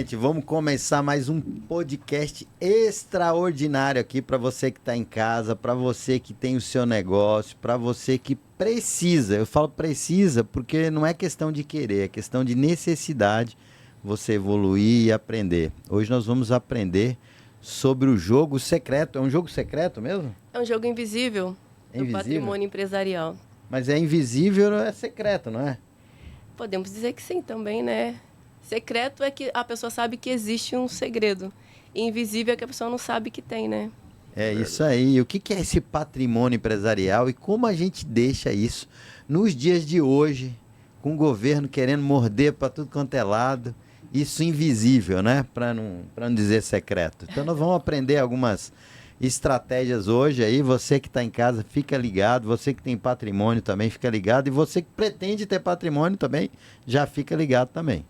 gente, vamos começar mais um podcast extraordinário aqui para você que está em casa, para você que tem o seu negócio, para você que precisa. Eu falo precisa porque não é questão de querer, é questão de necessidade você evoluir e aprender. Hoje nós vamos aprender sobre o jogo secreto. É um jogo secreto mesmo? É um jogo invisível, do patrimônio empresarial. Mas é invisível ou é secreto, não é? Podemos dizer que sim também, né? Secreto é que a pessoa sabe que existe um segredo. E invisível é que a pessoa não sabe que tem, né? É isso aí. O que é esse patrimônio empresarial e como a gente deixa isso nos dias de hoje, com o governo querendo morder para tudo quanto é lado, isso invisível, né? Para não dizer secreto. Então nós vamos aprender algumas estratégias hoje aí. Você que está em casa, fica ligado. Você que tem patrimônio também, fica ligado. E você que pretende ter patrimônio também, já fica ligado também.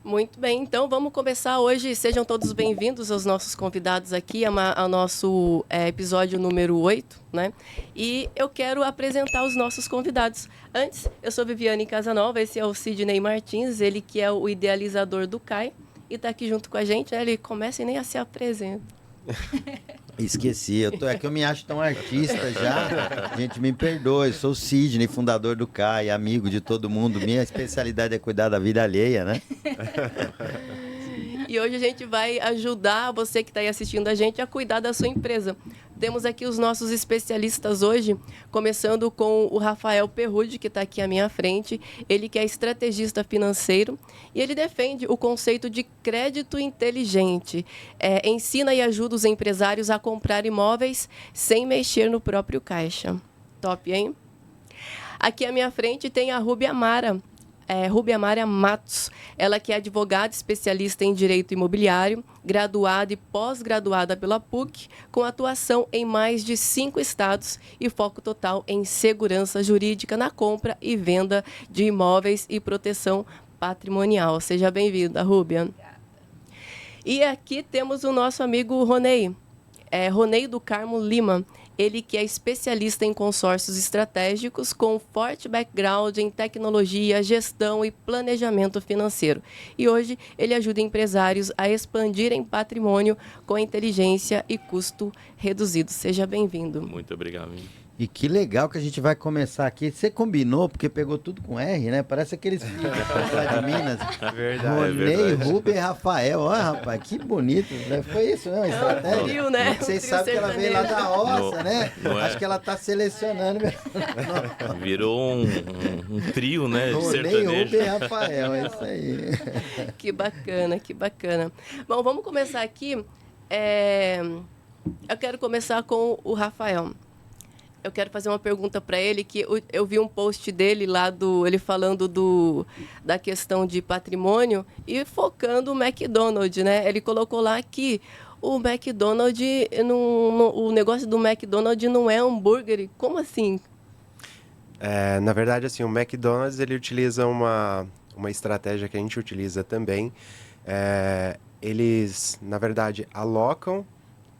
Muito bem, então vamos começar hoje. Sejam todos bem-vindos aos nossos convidados aqui, ao nosso episódio número 8, né? E eu quero apresentar os nossos convidados. Antes, eu sou Viviane Casanova, esse é o Sidney Martins, ele que é o idealizador do CAI e está aqui junto com a gente, né? Ele começa e nem a se apresenta. Esqueci, é que eu me acho tão artista já. Gente, me perdoe, eu sou o Sidney, fundador do CAI, amigo de todo mundo. Minha especialidade é cuidar da vida alheia, né? E hoje a gente vai ajudar você que está aí assistindo a gente a cuidar da sua empresa. Temos aqui os nossos especialistas hoje, começando com o Rafael Perrude, que está aqui à minha frente. Ele que é estrategista financeiro e ele defende o conceito de crédito inteligente. Ensina e ajuda os empresários a comprar imóveis sem mexer no próprio caixa. Top, hein? Aqui à minha frente tem a Rúbia Mara. Rúbia Mara Matos, ela que é advogada especialista em direito imobiliário, graduada e pós-graduada pela PUC, com atuação em mais de 5 estados e foco total em segurança jurídica na compra e venda de imóveis e proteção patrimonial. Seja bem-vinda, Rúbia. E aqui temos o nosso amigo Ronei, Ronei do Carmo Lima. Ele que é especialista em consórcios estratégicos com forte background em tecnologia, gestão e planejamento financeiro. E hoje ele ajuda empresários a expandirem patrimônio com inteligência e custo reduzido. Seja bem-vindo. Muito obrigado. E que legal que a gente vai começar aqui. Você combinou, porque pegou tudo com R, né? Parece aqueles filhos lá de Minas. Verdade, Ronei, Rúbia e Rafael. Olha, rapaz, que bonito. Foi isso, né? É um trio, né? Vocês sabem que ela veio lá da roça, né? Acho que ela tá selecionando. Virou um trio, né? De Ronei, sertanejo. Rúbia e Rafael, é isso aí. Que bacana, que bacana. Bom, vamos começar aqui. Eu quero começar com o Rafael. Eu quero fazer uma pergunta para ele, que eu vi um post dele lá, ele falando da questão de patrimônio e focando o McDonald's, né? Ele colocou lá que o McDonald's, o negócio do McDonald's não é hambúrguer. Como assim? Na verdade, assim, o McDonald's ele utiliza uma estratégia que a gente utiliza também. Eles, na verdade, alocam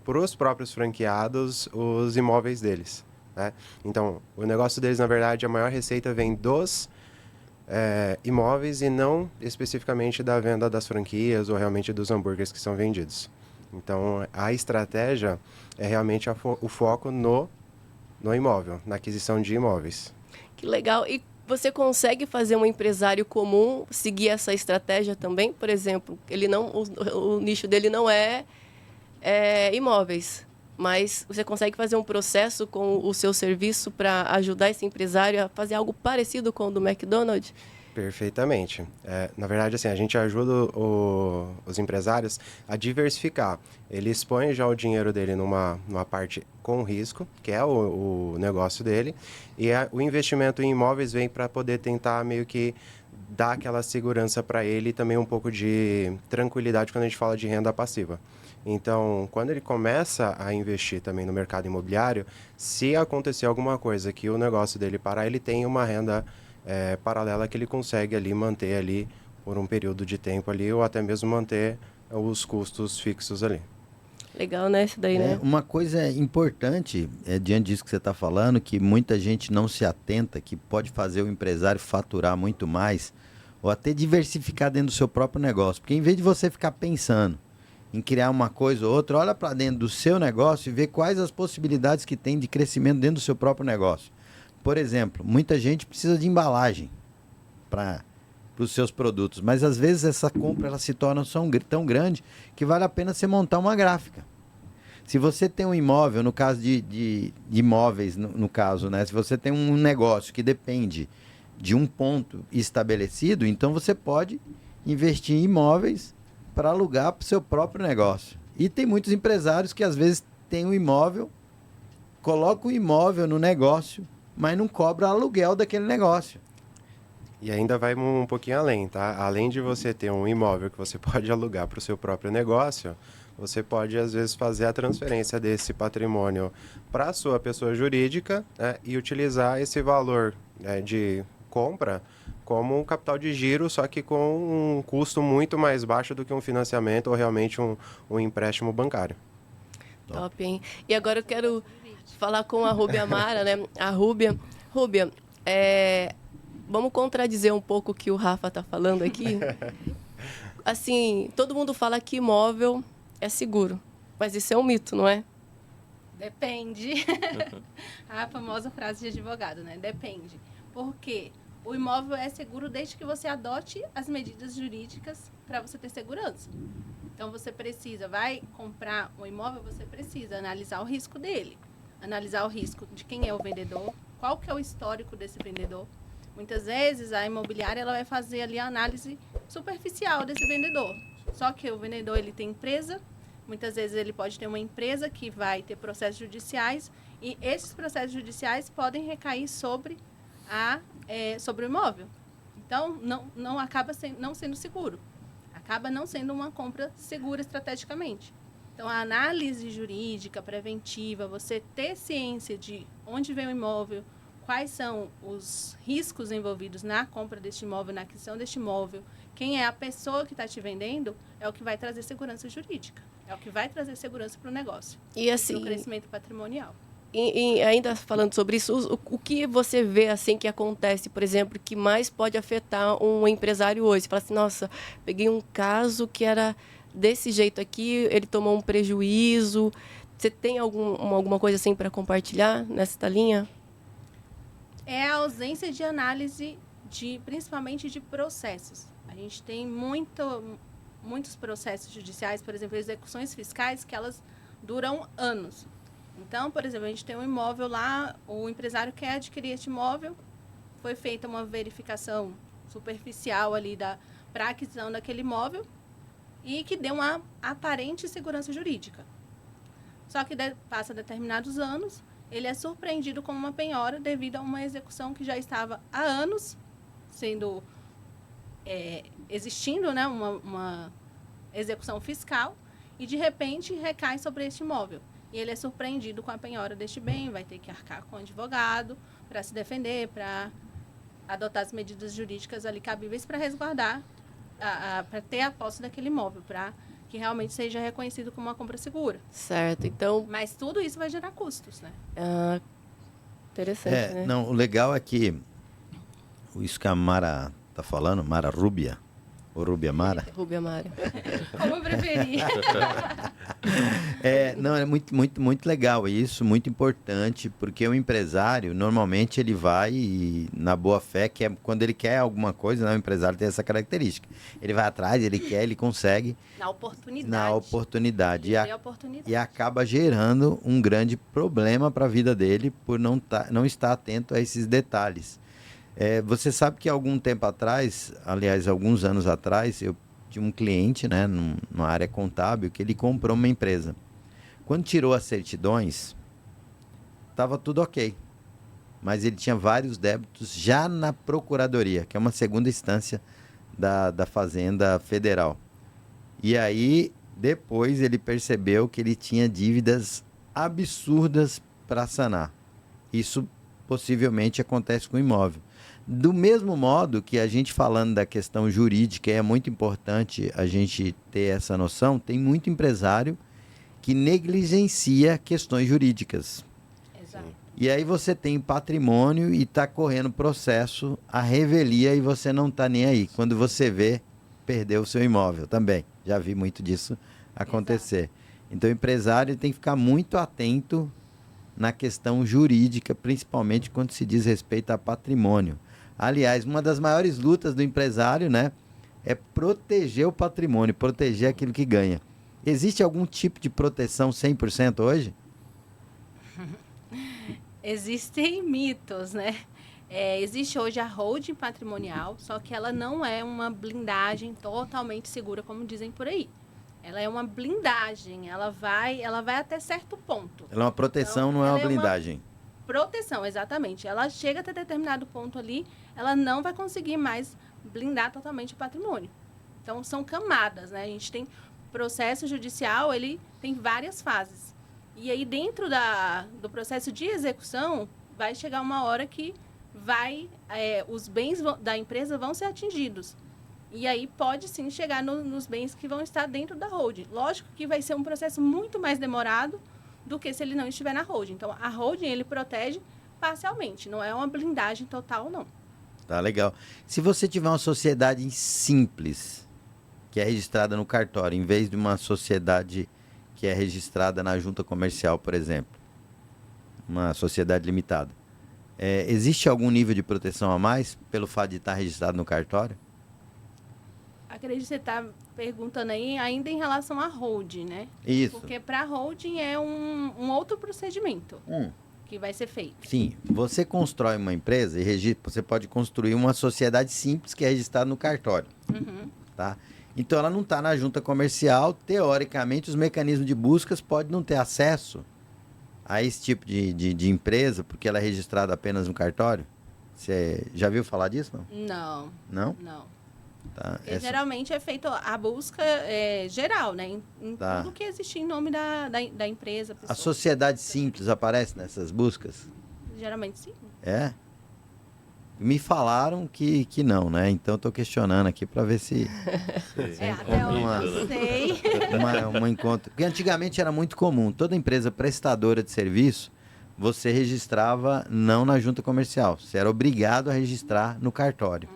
para os próprios franqueados os imóveis deles. Né? Então, o negócio deles, na verdade, a maior receita vem dos imóveis e não especificamente da venda das franquias ou realmente dos hambúrgueres que são vendidos. Então, a estratégia é realmente o foco no imóvel, na aquisição de imóveis. Que legal. E você consegue fazer um empresário comum seguir essa estratégia também? Por exemplo, o nicho dele não é imóveis. Mas você consegue fazer um processo com o seu serviço para ajudar esse empresário a fazer algo parecido com o do McDonald's? Perfeitamente. Na verdade, assim, a gente ajuda os empresários a diversificar. Ele expõe já o dinheiro dele numa parte com risco, que é o negócio dele, e o investimento em imóveis vem para poder tentar meio que dar aquela segurança para ele e também um pouco de tranquilidade quando a gente fala de renda passiva. Então, quando ele começa a investir também no mercado imobiliário, se acontecer alguma coisa que o negócio dele parar, ele tem uma renda paralela que ele consegue ali manter ali por um período de tempo ali, ou até mesmo manter os custos fixos ali. Legal, né? Isso daí, né? Uma coisa importante, diante disso que você está falando, que muita gente não se atenta, que pode fazer o empresário faturar muito mais. ou até diversificar dentro do seu próprio negócio. Porque em vez de você ficar pensando em criar uma coisa ou outra, olha para dentro do seu negócio e vê quais as possibilidades que tem de crescimento dentro do seu próprio negócio. Por exemplo, muita gente precisa de embalagem para os seus produtos, mas às vezes essa compra ela se torna tão grande que vale a pena você montar uma gráfica. Se você tem um imóvel, no caso de imóveis, no caso, né? Se você tem um negócio que depende de um ponto estabelecido, então você pode investir em imóveis para alugar para o seu próprio negócio. E tem muitos empresários que às vezes têm um imóvel, colocam o imóvel no negócio, mas não cobra aluguel daquele negócio. E ainda vai um pouquinho além, tá? Além de você ter um imóvel que você pode alugar para o seu próprio negócio, você pode, às vezes, fazer a transferência desse patrimônio para a sua pessoa jurídica, né, e utilizar esse valor, né, de compra como um capital de giro, só que com um custo muito mais baixo do que um financiamento ou realmente um empréstimo bancário. Top, hein? E agora eu quero falar com a Rúbia Mara, né? A Rúbia. Rúbia, vamos contradizer um pouco o que o Rafa está falando aqui. Assim, todo mundo fala que imóvel é seguro, mas isso é um mito, não é? Depende. A famosa frase de advogado, né? Depende. Por quê? O imóvel é seguro desde que você adote as medidas jurídicas para você ter segurança. Então, você vai comprar um imóvel, você precisa analisar o risco dele. Analisar o risco de quem é o vendedor, qual que é o histórico desse vendedor. Muitas vezes, a imobiliária ela vai fazer ali a análise superficial desse vendedor. Só que o vendedor ele tem empresa, muitas vezes ele pode ter uma empresa que vai ter processos judiciais e esses processos judiciais podem recair sobre o imóvel. Então, não acaba não sendo seguro. Acaba não sendo uma compra segura estrategicamente. Então, a análise jurídica preventiva, você ter ciência de onde vem o imóvel, quais são os riscos envolvidos na compra deste imóvel, na aquisição deste imóvel, quem é a pessoa que está te vendendo, é o que vai trazer segurança jurídica. É o que vai trazer segurança para o negócio. E assim, para o crescimento patrimonial. E ainda falando sobre isso, o que você vê assim que acontece, por exemplo, que mais pode afetar um empresário hoje? Você fala assim, nossa, peguei um caso que era desse jeito aqui, ele tomou um prejuízo. Você tem alguma coisa assim para compartilhar nessa linha? É a ausência de análise, principalmente de processos. A gente tem muitos processos judiciais, por exemplo, execuções fiscais, que elas duram anos. Então, por exemplo, a gente tem um imóvel lá, o empresário quer adquirir este imóvel, foi feita uma verificação superficial ali para a aquisição daquele imóvel e que deu uma aparente segurança jurídica. Só que passa determinados anos, ele é surpreendido com uma penhora devido a uma execução que já estava há anos existindo, né, uma execução fiscal e, de repente, recai sobre este imóvel. E ele é surpreendido com a penhora deste bem, vai ter que arcar com o advogado para se defender, para adotar as medidas jurídicas ali cabíveis para resguardar, para ter a posse daquele imóvel, para que realmente seja reconhecido como uma compra segura. Certo, então... Mas tudo isso vai gerar custos, né? Interessante, né? Não, o legal é que isso que a Mara está falando, Mara Rúbia, ou Rúbia Mara? Rúbia Mara. Como eu preferir. É muito legal isso, muito importante, porque o empresário, normalmente, ele vai na boa fé, que é quando ele quer alguma coisa, né, o empresário tem essa característica. Ele vai atrás, ele quer, ele consegue. Na oportunidade. E acaba gerando um grande problema para a vida dele por não estar atento a esses detalhes. Você sabe que algum tempo atrás, aliás, alguns anos atrás, eu tinha um cliente, né, numa área contábil, que ele comprou uma empresa. Quando tirou as certidões, estava tudo ok. Mas ele tinha vários débitos já na Procuradoria, que é uma segunda instância da Fazenda Federal. E aí, depois, ele percebeu que ele tinha dívidas absurdas para sanar. Isso possivelmente acontece com o imóvel. Do mesmo modo que a gente falando da questão jurídica, é muito importante a gente ter essa noção, tem muito empresário que negligencia questões jurídicas. Exato. E aí você tem patrimônio e está correndo processo a revelia e você não está nem aí. Quando você vê, perdeu o seu imóvel também. Já vi muito disso acontecer. Então o empresário tem que ficar muito atento na questão jurídica, principalmente quando se diz respeito a patrimônio. Aliás, uma das maiores lutas do empresário, né, é proteger o patrimônio, proteger aquilo que ganha. Existe algum tipo de proteção 100% hoje? Existem mitos, né? Existe hoje a holding patrimonial, só que ela não é uma blindagem totalmente segura, como dizem por aí. Ela é uma blindagem, ela vai até certo ponto. Ela é uma proteção, Então, não é uma ela blindagem. Proteção, exatamente. Ela chega até determinado ponto ali, ela não vai conseguir mais blindar totalmente o patrimônio. Então, são camadas, né? A gente tem processo judicial, ele tem várias fases. E aí, dentro do processo de execução, vai chegar uma hora que os bens da empresa vão ser atingidos. E aí, pode sim chegar nos bens que vão estar dentro da holding. Lógico que vai ser um processo muito mais demorado do que se ele não estiver na holding. Então, a holding, ele protege parcialmente, não é uma blindagem total, não. Tá legal. Se você tiver uma sociedade simples, que é registrada no cartório, em vez de uma sociedade que é registrada na junta comercial, por exemplo, uma sociedade limitada, existe algum nível de proteção a mais pelo fato de estar registrado no cartório? Acredito que você está perguntando aí ainda em relação à holding, né? Isso. Porque para a holding é um outro procedimento que vai ser feito. Sim, você constrói uma empresa e você pode construir uma sociedade simples que é registrada no cartório. Tá? Então ela não está na junta comercial, teoricamente os mecanismos de buscas podem não ter acesso a esse tipo de empresa, porque ela é registrada apenas no cartório. Você já viu falar disso, não? Não. Não? Não. Tá. Porque geralmente é feita a busca geral, né? Em Tá. tudo que existe em nome da empresa. A pessoa. sociedade simples aparece nessas buscas? Geralmente sim. É? Me falaram que não, né? Então estou questionando aqui para ver se Até onde uma- eu sei. um encontro. Porque antigamente era muito comum. Toda empresa prestadora de serviço, você registrava não na junta comercial. Você era obrigado a registrar no cartório.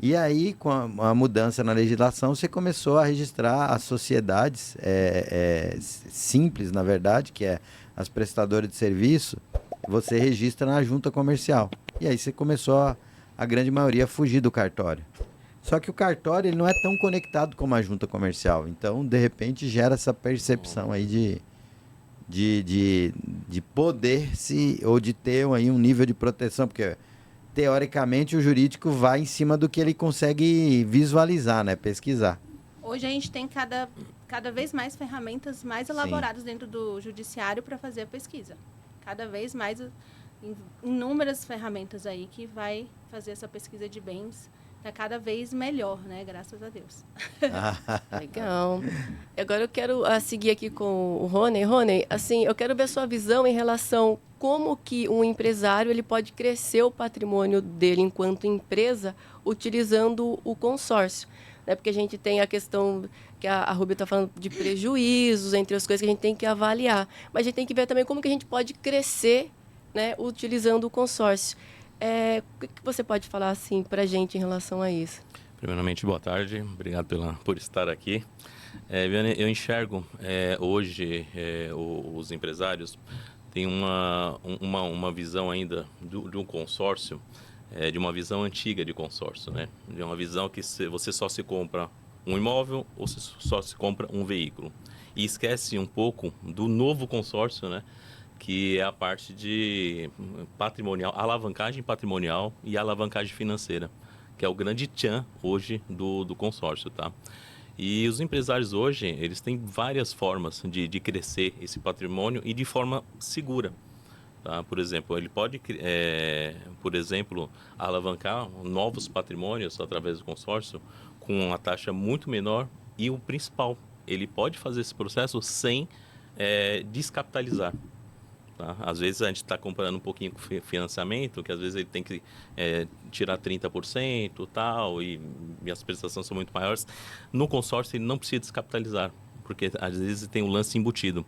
E aí, com a mudança na legislação, você começou a registrar as sociedades simples, na verdade, que é as prestadoras de serviço, você registra na junta comercial. E aí você começou, a grande maioria, a fugir do cartório. Só que o cartório ele não é tão conectado como a junta comercial. Então, de repente, gera essa percepção aí de poder ou de ter aí um nível de proteção, porque teoricamente o jurídico vai em cima do que ele consegue visualizar, né? Pesquisar. Hoje a gente tem cada vez mais ferramentas mais elaboradas dentro do judiciário para fazer a pesquisa. Cada vez mais inúmeras ferramentas aí que vai fazer essa pesquisa de bens cada vez melhor, né? Graças a Deus. Legal. Agora eu quero seguir aqui com o Rony. Rony, assim, eu quero ver a sua visão em relação como que um empresário ele pode crescer o patrimônio dele enquanto empresa utilizando o consórcio. Né? Porque a gente tem a questão que a Rubia está falando de prejuízos, entre as coisas que a gente tem que avaliar. Mas a gente tem que ver também como que a gente pode crescer, né, utilizando o consórcio. O que você pode falar assim, para a gente em relação a isso? Primeiramente, boa tarde. Obrigado por estar aqui. Viane, eu enxergo hoje os empresários têm uma visão ainda do consórcio, de uma visão antiga de consórcio, né? De uma visão que você só se compra um imóvel ou só se compra um veículo. E esquece um pouco do novo consórcio, né? Que é a parte de patrimonial, alavancagem patrimonial e alavancagem financeira, que é o grande tchan hoje do consórcio, tá? E os empresários hoje, eles têm várias formas de crescer esse patrimônio e de forma segura, tá? Por exemplo, ele pode, alavancar novos patrimônios através do consórcio com uma taxa muito menor e o principal, ele pode fazer esse processo sem descapitalizar. Tá? Às vezes a gente está comparando um pouquinho com financiamento, que às vezes ele tem que tirar 30% tal, e as prestações são muito maiores. No consórcio ele não precisa descapitalizar, porque às vezes tem um lance embutido.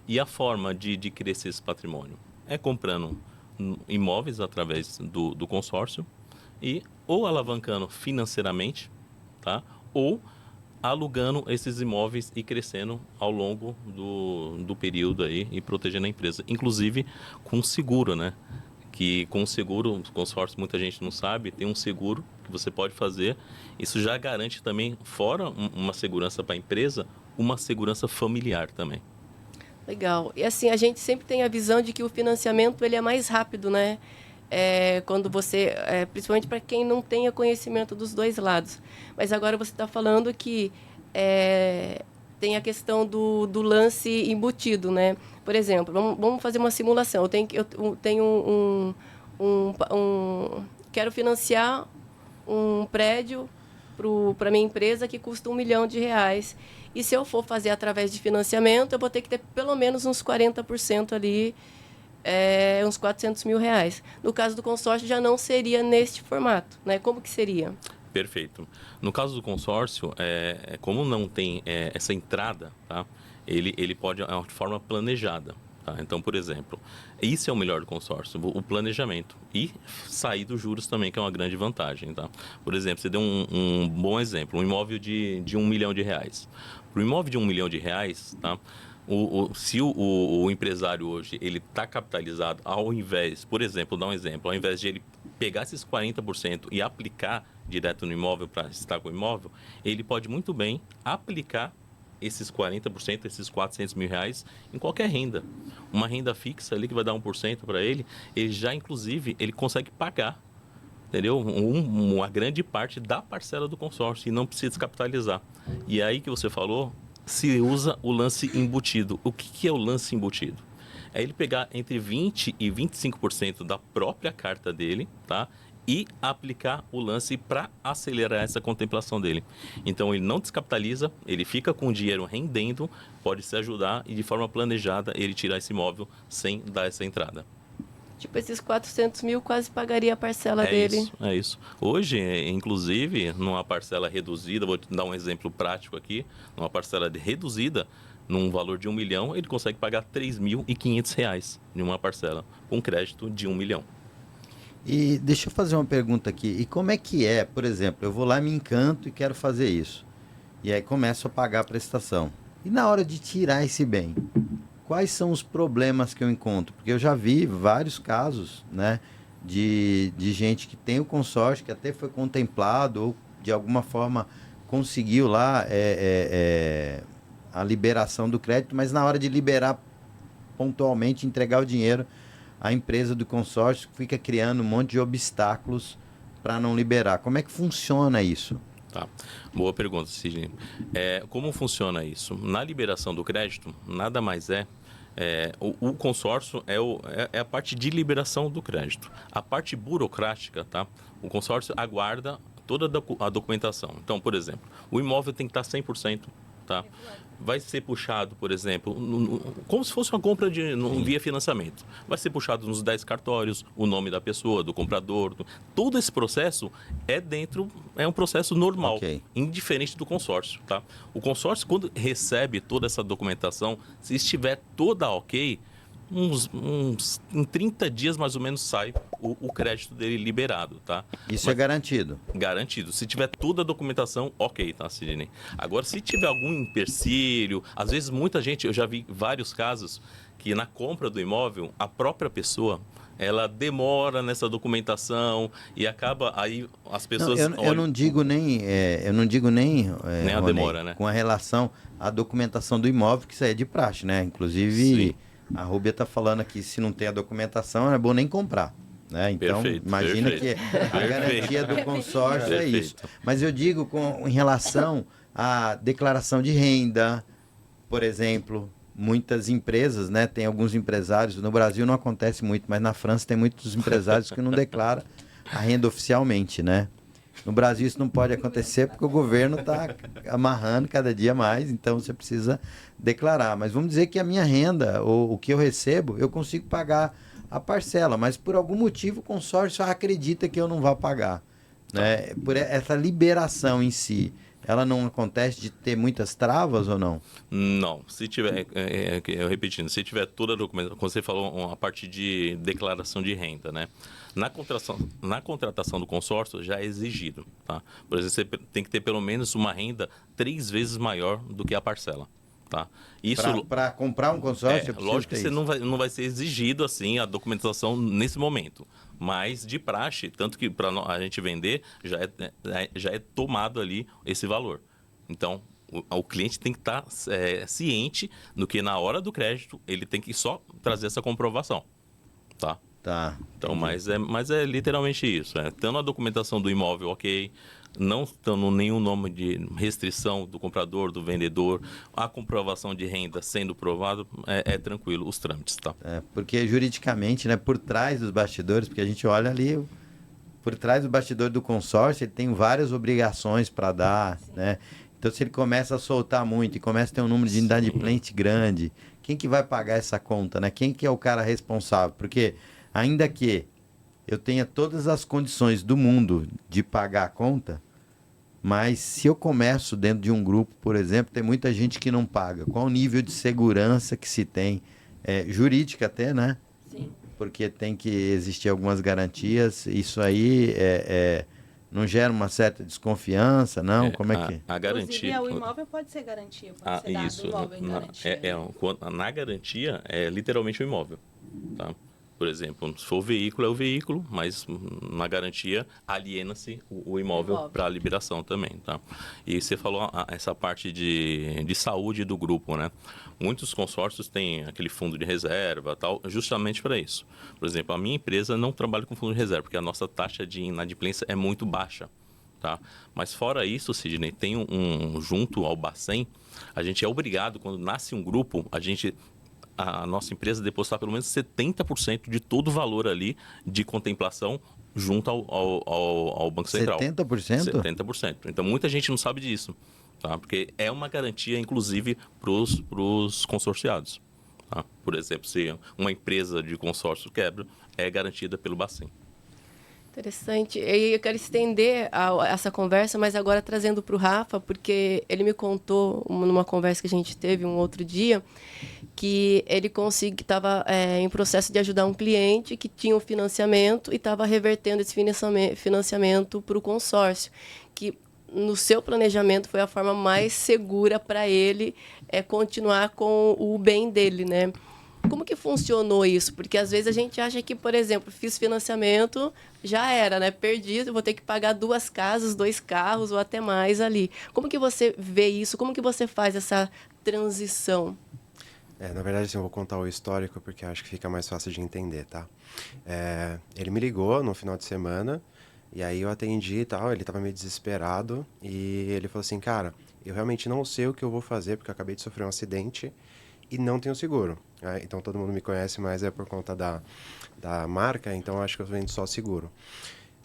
E a forma de crescer esse patrimônio? é comprando imóveis através do consórcio e ou alavancando financeiramente, tá? Ou alugando esses imóveis e crescendo ao longo do período aí e protegendo a empresa. Inclusive com seguro, né? Que com o seguro, o consórcio, muita gente não sabe, tem um seguro que você pode fazer. Isso já garante também, fora uma segurança para a empresa, uma segurança familiar também. Legal. E assim, a gente sempre tem a visão de que o financiamento ele é mais rápido, né? Quando você, principalmente para quem não tenha conhecimento dos dois lados. Mas agora você está falando que tem a questão do lance embutido, né? Por exemplo, vamos fazer uma simulação. Eu tenho quero financiar um prédio para minha empresa que custa R$1 milhão. E se eu for fazer através de financiamento, eu vou ter que ter pelo menos uns 40% ali, uns R$400 mil. No caso do consórcio, já não seria neste formato, né? Como que seria? Perfeito. No caso do consórcio, como não tem essa entrada, tá? Ele pode de forma planejada. Tá? Então, por exemplo, isso é o melhor do consórcio, o planejamento. E sair dos juros também, que é uma grande vantagem. Tá? Por exemplo, você deu um bom exemplo, um imóvel de R$1 milhão. Para o imóvel de R$1 milhão, tá? Se o empresário hoje ele está capitalizado, ao invés, por exemplo, dar um exemplo, ao invés de ele pegar esses 40% e aplicar direto no imóvel para estar com o imóvel, ele pode muito bem aplicar esses 40%, esses R$400 mil, em qualquer renda. Uma renda fixa ali que vai dar 1% para ele já, inclusive, ele consegue pagar, entendeu? Uma grande parte da parcela do consórcio e não precisa descapitalizar. E aí que você falou, se usa o lance embutido. O que é o lance embutido? É ele pegar entre 20% e 25% da própria carta dele, tá? E aplicar o lance para acelerar essa contemplação dele. Então, ele não descapitaliza, ele fica com o dinheiro rendendo, pode se ajudar e de forma planejada ele tirar esse imóvel sem dar essa entrada. Tipo, esses 400 mil quase pagaria a parcela dele. É isso. Hoje, inclusive, numa parcela reduzida, vou te dar um exemplo prático aqui, numa parcela reduzida, num valor de R$1 milhão, ele consegue pagar R$3.500 de uma parcela, com crédito de R$1 milhão. E deixa eu fazer uma pergunta aqui. E como é que é, por exemplo, eu vou lá, me encanto e quero fazer isso. E aí começo a pagar a prestação. E na hora de tirar esse bem, quais são os problemas que eu encontro? Porque eu já vi vários casos, né, de gente que tem o consórcio, que até foi contemplado ou de alguma forma conseguiu lá a liberação do crédito, mas na hora de liberar pontualmente, entregar o dinheiro, a empresa do consórcio fica criando um monte de obstáculos para não liberar. Como é que funciona isso? Tá. Boa pergunta, Sidney. Como funciona isso? Na liberação do crédito, nada mais o consórcio é a parte de liberação do crédito. A parte burocrática, tá? O consórcio aguarda toda a documentação. Então, por exemplo, o imóvel tem que estar 100%, tá? Vai ser puxado, por exemplo, como se fosse uma compra via financiamento. Vai ser puxado nos 10 cartórios, o nome da pessoa, do comprador. Todo esse processo é um processo normal, indiferente do consórcio. Tá? O consórcio, quando recebe toda essa documentação, se estiver toda ok, em 30 dias mais ou menos sai o crédito dele liberado, tá? Isso é garantido? Garantido. Se tiver toda a documentação, ok, tá, Sidney? Agora, se tiver algum empecilho, às vezes muita gente, eu já vi vários casos que na compra do imóvel, a própria pessoa, ela demora nessa documentação e acaba aí as pessoas... Eu não digo nem a Rony, demora, né? Com a relação à documentação do imóvel, que isso aí é de praxe, né? Inclusive... Sim. A Rúbia está falando aqui, se não tem a documentação, é bom nem comprar. Né? Então, imagina que a garantia do consórcio é isso. Mas eu digo em relação à declaração de renda, por exemplo, muitas empresas, né? Tem alguns empresários, no Brasil não acontece muito, mas na França tem muitos empresários que não declaram a renda oficialmente, né? No Brasil isso não pode acontecer porque o governo está amarrando cada dia mais, então você precisa declarar. Mas vamos dizer que a minha renda, ou o que eu recebo, eu consigo pagar a parcela, mas por algum motivo o consórcio acredita que eu não vou pagar. Né? Por essa liberação em si, ela não acontece de ter muitas travas ou não? Não, se tiver, eu repetindo, se tiver toda a documentação, como você falou, a parte de declaração de renda, né? Na contratação do consórcio já é exigido, tá? Por exemplo, você tem que ter pelo menos uma renda 3 vezes maior do que a parcela, tá? Isso Para comprar um consórcio, eu preciso lógico que ter você isso. não vai ser exigido assim a documentação nesse momento, mas de praxe, tanto que para a gente vender já é tomado ali esse valor. Então, o cliente tem que estar ciente do que na hora do crédito ele tem que só trazer essa comprovação, tá? Tá. Então, entendi. mas é literalmente isso. Tendo a documentação do imóvel ok, não tendo nenhum nome de restrição do comprador, do vendedor, a comprovação de renda sendo provado, é tranquilo os trâmites, tá? Porque juridicamente, né, por trás dos bastidores, porque a gente olha ali, por trás do bastidor do consórcio, ele tem várias obrigações para dar, né? Então, se ele começa a soltar muito e começa a ter um número de inadimplente grande, quem que vai pagar essa conta, né? Quem que é o cara responsável? Porque, ainda que eu tenha todas as condições do mundo de pagar a conta, mas se eu começo dentro de um grupo, por exemplo, tem muita gente que não paga. Qual o nível de segurança que se tem? Jurídica até, né? Sim. Porque tem que existir algumas garantias. Isso aí não gera uma certa desconfiança, não? Como é que... A garantia... Inclusive, o imóvel pode ser garantia, pode ser dado isso. o imóvel em garantia. Na garantia, é literalmente o imóvel, tá? Por exemplo, se for o veículo, é o veículo, mas na garantia aliena-se o imóvel para a liberação também, tá? E você falou essa parte de saúde do grupo, né? Muitos consórcios têm aquele fundo de reserva, tal, justamente para isso. Por exemplo, a minha empresa não trabalha com fundo de reserva, porque a nossa taxa de inadimplência é muito baixa, tá? Mas fora isso, Sidney, tem junto ao Bacen, a gente é obrigado, quando nasce um grupo, a nossa empresa depositar pelo menos 70% de todo o valor ali de contemplação junto ao Banco Central. 70%? 70%. Então, muita gente não sabe disso, tá? Porque é uma garantia, inclusive, para os consorciados. Tá? Por exemplo, se uma empresa de consórcio quebra, é garantida pelo Bacen. Interessante. E eu quero estender essa conversa, mas agora trazendo para o Rafa, porque ele me contou numa conversa que a gente teve um outro dia, que ele estava em processo de ajudar um cliente que tinha um financiamento e estava revertendo esse financiamento para o consórcio, que no seu planejamento foi a forma mais segura para ele continuar com o bem dele, né? Como que funcionou isso? Porque às vezes a gente acha que, por exemplo, fiz financiamento, já era, né? Perdi, eu vou ter que pagar 2 casas, 2 carros ou até mais ali. Como que você vê isso? Como que você faz essa transição? Na verdade, assim, eu vou contar o histórico porque acho que fica mais fácil de entender, tá? Ele me ligou no final de semana e aí eu atendi e tal, ele estava meio desesperado e ele falou assim, cara, eu realmente não sei o que eu vou fazer porque eu acabei de sofrer um acidente e não tenho seguro. Então, todo mundo me conhece, mas é por conta da marca, então acho que eu vendo só seguro.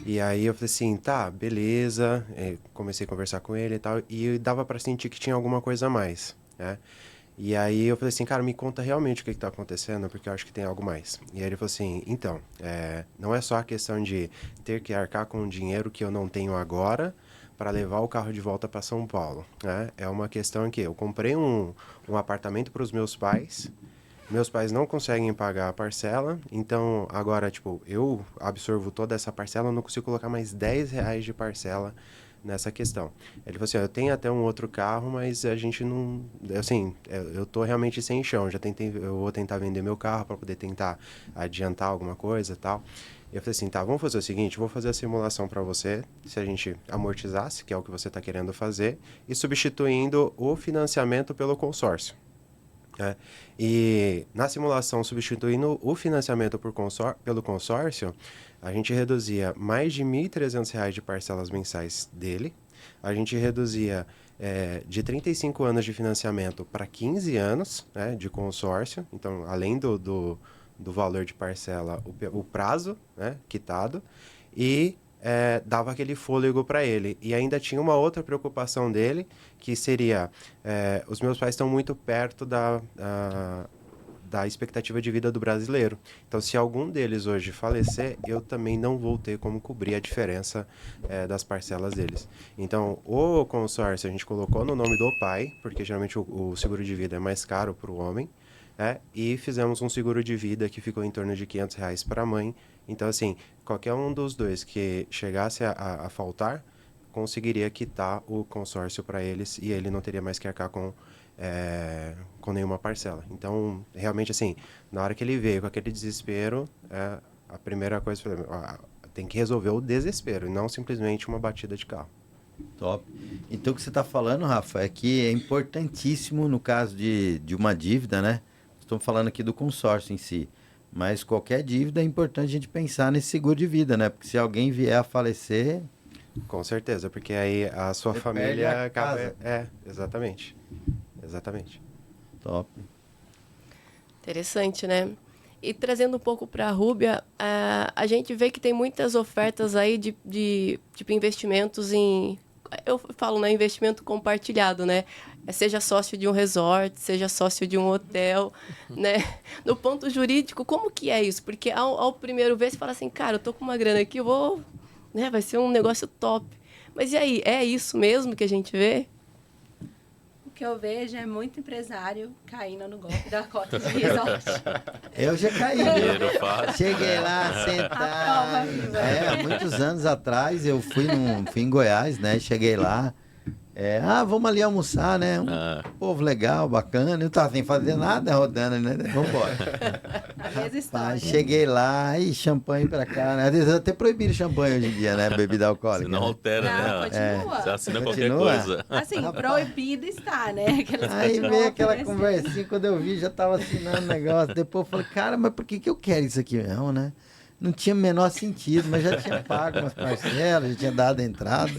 E aí eu falei assim, tá, beleza. Comecei a conversar com ele e tal, e dava pra sentir que tinha alguma coisa a mais, né? E aí eu falei assim, cara, me conta realmente o que tá acontecendo, porque eu acho que tem algo mais. E aí ele falou assim, então, não é só a questão de ter que arcar com um dinheiro que eu não tenho agora para levar o carro de volta para São Paulo, né? É uma questão em que eu comprei um apartamento para os meus pais não conseguem pagar a parcela, então agora, tipo, eu absorvo toda essa parcela, eu não consigo colocar mais R$10 de parcela nessa questão. Ele falou assim, eu tenho até um outro carro, mas a gente não... Assim, eu tô realmente sem chão, eu vou tentar vender meu carro para poder tentar adiantar alguma coisa e tal. E eu falei assim, tá, vamos fazer o seguinte, vou fazer a simulação para você, se a gente amortizasse, que é o que você está querendo fazer, e substituindo o financiamento pelo consórcio. E na simulação, substituindo o financiamento pelo consórcio, a gente reduzia mais de R$1.300 de parcelas mensais dele, a gente reduzia de 35 anos de financiamento para 15 anos, né, de consórcio, então além do valor de parcela, o prazo, né, quitado, e dava aquele fôlego para ele. E ainda tinha uma outra preocupação dele, que seria, os meus pais estão muito perto da expectativa de vida do brasileiro. Então, se algum deles hoje falecer, eu também não vou ter como cobrir a diferença das parcelas deles. Então, o consórcio a gente colocou no nome do pai, porque geralmente o seguro de vida é mais caro para o homem, né? E fizemos um seguro de vida que ficou em torno de R$ 500 para a mãe. Então, assim, qualquer um dos dois que chegasse a faltar, conseguiria quitar o consórcio para eles e ele não teria mais que arcar com nenhuma parcela. Então, realmente, assim, na hora que ele veio com aquele desespero, a primeira coisa tem que resolver o desespero e não simplesmente uma batida de carro. Top. Então, o que você está falando, Rafa, é que é importantíssimo no caso de uma dívida, né? Estamos falando aqui do consórcio em si, mas qualquer dívida é importante a gente pensar nesse seguro de vida, né? Porque se alguém vier a falecer... Com certeza, porque aí a sua Você família perde a acaba... casa. Exatamente. Exatamente. Top. Interessante, né? E trazendo um pouco para a Rúbia, a gente vê que tem muitas ofertas aí de tipo, investimentos em... Eu falo, né? Investimento compartilhado, né? Seja sócio de um resort, seja sócio de um hotel, né? No ponto jurídico, como que é isso? Porque ao primeiro ver, você fala assim, cara, eu tô com uma grana aqui, eu vou... Né? Vai ser um negócio top. Mas e aí, é isso mesmo que a gente vê? O que eu vejo é muito empresário caindo no golpe da cota de resort. Eu já caí. Dinheiro fácil. Cheguei lá, A sentar. prova viva. Muitos anos atrás eu fui em Goiás, né? Cheguei lá. Vamos ali almoçar, né? Povo legal, bacana. Eu tava sem fazer nada, rodando, né? Vamos embora. A mesma história. Cheguei lá, e champanhe pra cá, né? Às vezes até proibiram champanhe hoje em dia, né? Bebida alcoólica. Se não né? altera, Não, né? continua. Você assina Continua? qualquer coisa. Assim, proibido está, né? Que eles Aí continuam veio aquela oferecendo. conversinha, quando eu vi, já tava assinando o negócio. Depois eu falei, cara, mas por que eu quero isso aqui mesmo, né? Não tinha o menor sentido, mas já tinha pago umas parcelas, já tinha dado a entrada.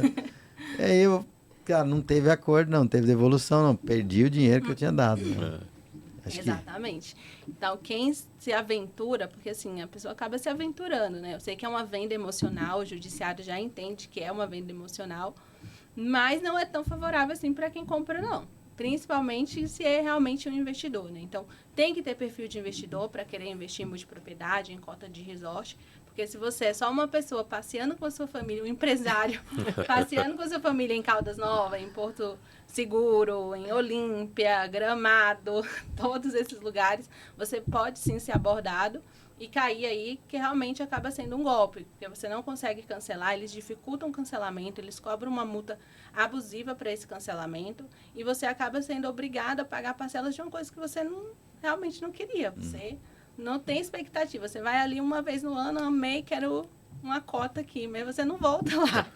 Aí eu, cara, não teve acordo, não teve devolução, não. Perdi o dinheiro que eu tinha dado. Né? Acho que... Exatamente. Então, quem se aventura, porque assim, a pessoa acaba se aventurando, né? Eu sei que é uma venda emocional, o judiciário já entende que é uma venda emocional, mas não é tão favorável assim para quem compra, não. Principalmente se é realmente um investidor, né? Então, tem que ter perfil de investidor para querer investir em multipropriedade, em cota de resort, porque se você é só uma pessoa passeando com a sua família, um empresário, passeando com a sua família em Caldas Novas, em Porto Seguro, em Olímpia, Gramado, todos esses lugares, você pode sim ser abordado e cair aí, que realmente acaba sendo um golpe, porque você não consegue cancelar, eles dificultam o cancelamento, eles cobram uma multa abusiva para esse cancelamento e você acaba sendo obrigado a pagar parcelas de uma coisa que você realmente não queria. Você não tem expectativa. Você vai ali uma vez no ano, amei, quero uma cota aqui, mas você não volta lá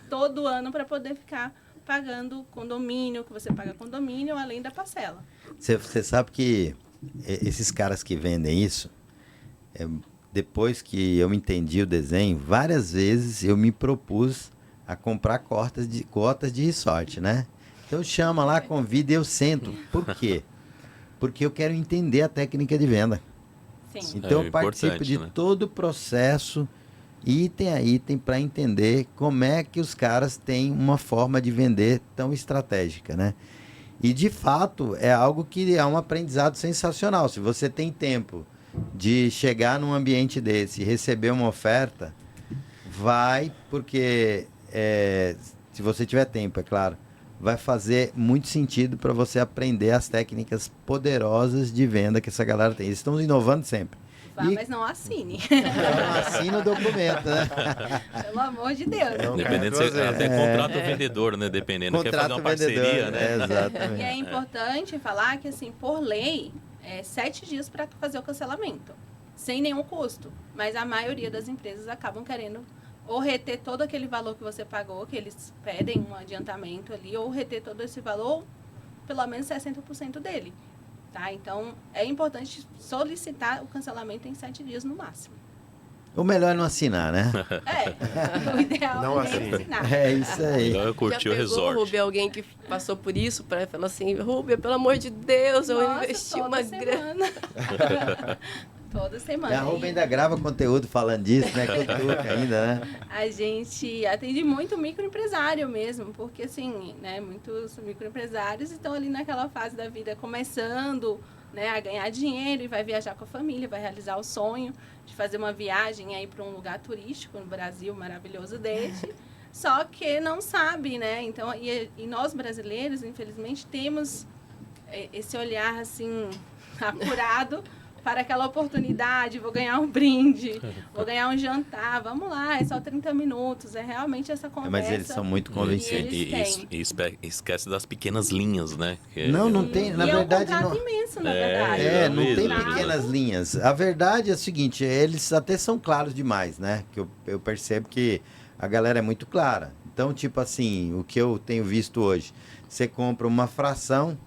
todo ano para poder ficar pagando condomínio, que você paga condomínio, além da parcela. Você sabe que esses caras que vendem isso, depois que eu entendi o desenho, várias vezes eu me propus a comprar cotas de resort, né? Então chama lá, convida e eu sento. Por quê? Porque eu quero entender a técnica de venda. Sim. Então eu participo de todo o processo, item a item, para entender como é que os caras têm uma forma de vender tão estratégica, né? E de fato é algo que é um aprendizado sensacional. Se você tem tempo de chegar num ambiente desse e receber uma oferta, vai, porque se você tiver tempo, é claro, vai fazer muito sentido para você aprender as técnicas poderosas de venda que essa galera tem. Eles estão inovando sempre. Vá, mas não assine. Não assina o documento, né? Pelo amor de Deus. Dependendo, você até contrata o vendedor, né? Dependendo. Quer fazer uma parceria, né? Exatamente. E é importante falar que, assim, por lei, 7 dias para fazer o cancelamento, sem nenhum custo. Mas a maioria das empresas acabam querendo ou reter todo aquele valor que você pagou, que eles pedem um adiantamento ali, ou reter todo esse valor, ou pelo menos 60% dele. Tá? Então, é importante solicitar o cancelamento em 7 dias no máximo. O melhor é não assinar, né? O ideal Não é nem assine. assinar. É isso aí. Melhor eu curtir o Já pegou, resort. Rúbia, alguém que passou por isso, para falar assim, Rúbia, pelo amor de Deus, eu Nossa, investi toda uma grana. semana. Toda semana. E a Rubem ainda grava conteúdo falando disso, né? Cutuca ainda, né? A gente atende muito microempresário mesmo, porque assim, né, muitos microempresários estão ali naquela fase da vida começando, né, a ganhar dinheiro e vai viajar com a família, vai realizar o sonho de fazer uma viagem aí para um lugar turístico no Brasil maravilhoso desse, só que não sabe, né? Então, e nós brasileiros, infelizmente, temos esse olhar assim apurado para aquela oportunidade, vou ganhar um brinde, vou ganhar um jantar, vamos lá, é só 30 minutos, é realmente essa conversa. Mas eles são muito convincentes. E esquece das pequenas linhas, né? Não tem, na verdade... É um contrato imenso, na verdade. Não tem mesmo. pequenas linhas. A verdade é o seguinte, eles até são claros demais, né? Que eu percebo que a galera é muito clara. Então, tipo assim, o que eu tenho visto hoje, você compra uma fração,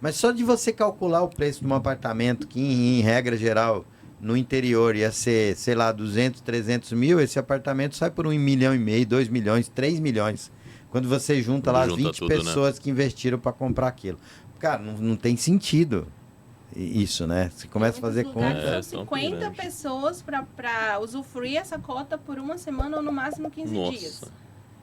mas só de você calcular o preço de um apartamento, que em regra geral, no interior ia ser, sei lá, 200, 300 mil, esse apartamento sai por 1,5 milhão, 2 milhões, 3 milhões. Quando você junta lá as 20 tudo, pessoas, né, que investiram para comprar aquilo. Cara, não tem sentido isso, né? Você começa a fazer conta. São 50 pessoas para usufruir essa cota por uma semana ou no máximo 15 dias.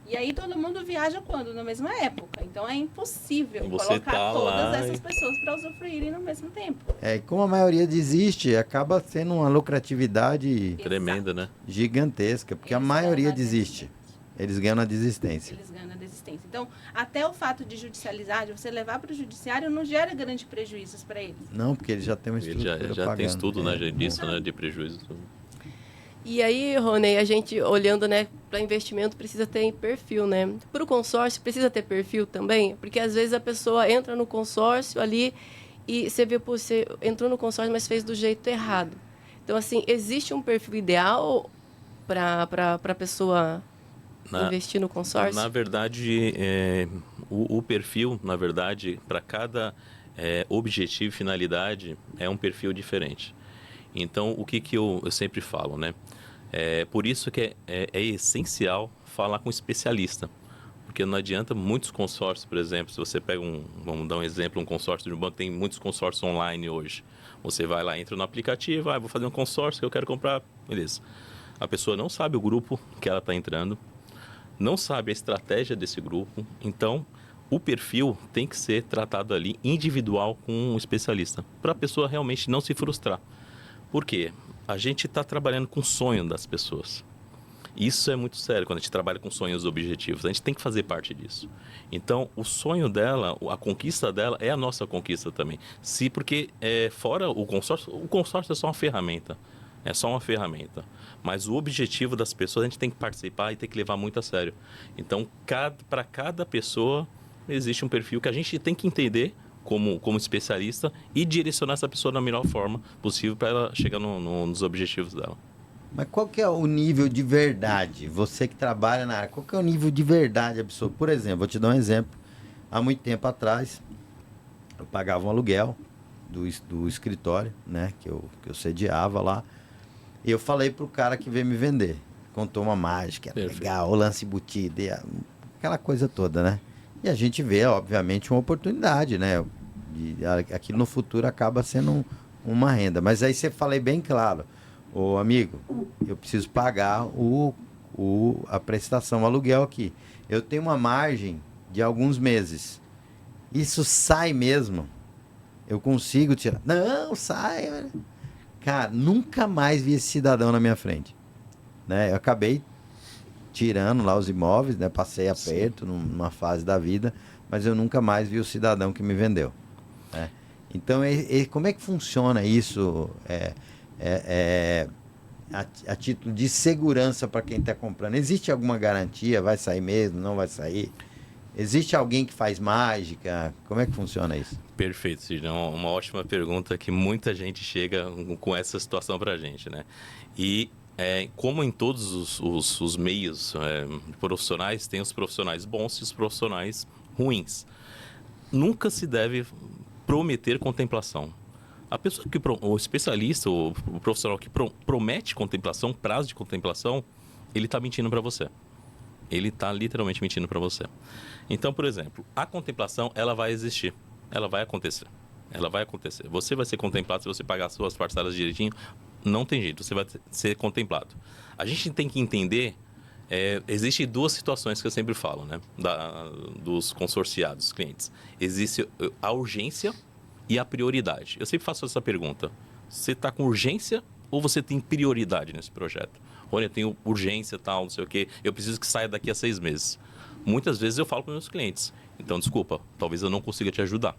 E aí todo mundo viaja quando? Na mesma época. Então é impossível colocar todas essas pessoas para usufruírem no mesmo tempo. E como a maioria desiste, acaba sendo uma lucratividade tremenda, né? Gigantesca, porque a maioria desiste. Eles ganham na desistência. Eles ganham na desistência. Então, até o fato de judicializar, de você levar para o judiciário, não gera grandes prejuízos para eles. Não, porque eles já têm um estudo. Ele já tem estudo, né, disso, né, de prejuízo. E aí, Rony, a gente olhando, né, para investimento precisa ter perfil, né? Para o consórcio precisa ter perfil também, porque às vezes a pessoa entra no consórcio ali e você vê, pô, você entrou no consórcio, mas fez do jeito errado. Então, assim, existe um perfil ideal para a pessoa investir no consórcio? Na verdade, o perfil, na verdade, para cada objetivo e finalidade, é um perfil diferente. Então, o que eu sempre falo, né? Por isso que é essencial falar com um especialista. Porque não adianta muitos consórcios, por exemplo, se você pega vamos dar um exemplo, um consórcio de um banco, tem muitos consórcios online hoje. Você vai lá, entra no aplicativo, vou fazer um consórcio que eu quero comprar, beleza. A pessoa não sabe o grupo que ela está entrando, não sabe a estratégia desse grupo, então o perfil tem que ser tratado ali individual com um especialista, para a pessoa realmente não se frustrar. Por quê? A gente está trabalhando com o sonho das pessoas. Isso é muito sério, quando a gente trabalha com sonhos objetivos. A gente tem que fazer parte disso. Então, o sonho dela, a conquista dela, é a nossa conquista também. Porque fora o consórcio é só uma ferramenta. É só uma ferramenta. Mas o objetivo das pessoas, a gente tem que participar e tem que levar muito a sério. Então, para cada pessoa, existe um perfil que a gente tem que entender como especialista e direcionar essa pessoa da melhor forma possível para ela chegar nos objetivos dela. Mas qual que é o nível de verdade? Você que trabalha na área, qual que é o nível de verdade absoluto? Por exemplo, vou te dar um exemplo. Há muito tempo atrás, eu pagava um aluguel do escritório, né, que eu sediava lá, e eu falei pro cara que veio me vender. Contou uma mágica, legal, o lance embutido, aquela coisa toda, né? E a gente vê, obviamente, uma oportunidade, né? Aquilo no futuro acaba sendo uma renda. Mas aí você falei bem claro, ô amigo, eu preciso pagar a prestação, o aluguel aqui. Eu tenho uma margem de alguns meses. Isso sai mesmo? Eu consigo tirar? Não, sai. Cara, nunca mais vi esse cidadão na minha frente. Né? Eu acabei tirando lá os imóveis, né? Passei aperto numa fase da vida, mas eu nunca mais vi o cidadão que me vendeu. Né? Então, como é que funciona isso a título de segurança para quem está comprando? Existe alguma garantia? Vai sair mesmo? Não vai sair? Existe alguém que faz mágica? Como é que funciona isso? Perfeito, Sidney. Uma ótima pergunta que muita gente chega com essa situação para a gente, né? E como em todos os meios profissionais, tem os profissionais bons e os profissionais ruins. Nunca se deve prometer contemplação. A pessoa o especialista, o profissional que promete contemplação, prazo de contemplação, ele está mentindo para você. Ele está literalmente mentindo para você. Então, por exemplo, a contemplação, ela vai existir. Ela vai acontecer. Ela vai acontecer. Você vai ser contemplado se você pagar as suas parcelas direitinho. Não tem jeito, você vai ser contemplado. A gente tem que entender, existem duas situações que eu sempre falo, né? Dos consorciados, clientes. Existe a urgência e a prioridade. Eu sempre faço essa pergunta. Você está com urgência ou você tem prioridade nesse projeto? Olha, eu tenho urgência, tal, não sei o quê. Eu preciso que saia daqui a 6 meses. Muitas vezes eu falo com meus clientes. Então, desculpa, talvez eu não consiga te ajudar.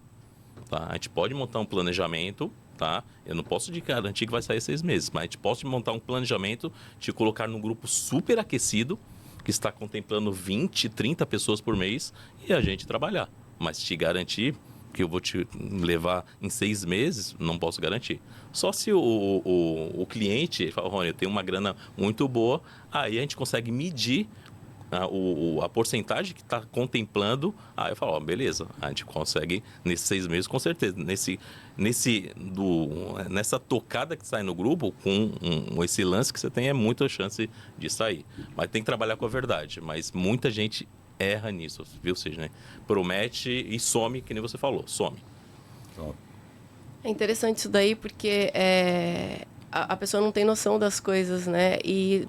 Tá? A gente pode montar um planejamento, tá? Eu não posso te garantir que vai sair 6 meses, mas a gente pode montar um planejamento, te colocar num grupo super aquecido, que está contemplando 20, 30 pessoas por mês, e a gente trabalhar. Mas te garantir que eu vou te levar em 6 meses, não posso garantir. Só se o cliente fala, Rony, eu tenho uma grana muito boa, aí a gente consegue medir a porcentagem que está contemplando, aí eu falo, ó, beleza, a gente consegue nesses 6 meses, com certeza. Nessa tocada que sai no grupo, com esse lance que você tem, é muita chance de sair. Mas tem que trabalhar com a verdade. Mas muita gente erra nisso, viu, Sidney? Promete e some, que nem você falou, some. É interessante isso daí, porque a pessoa não tem noção das coisas, né? E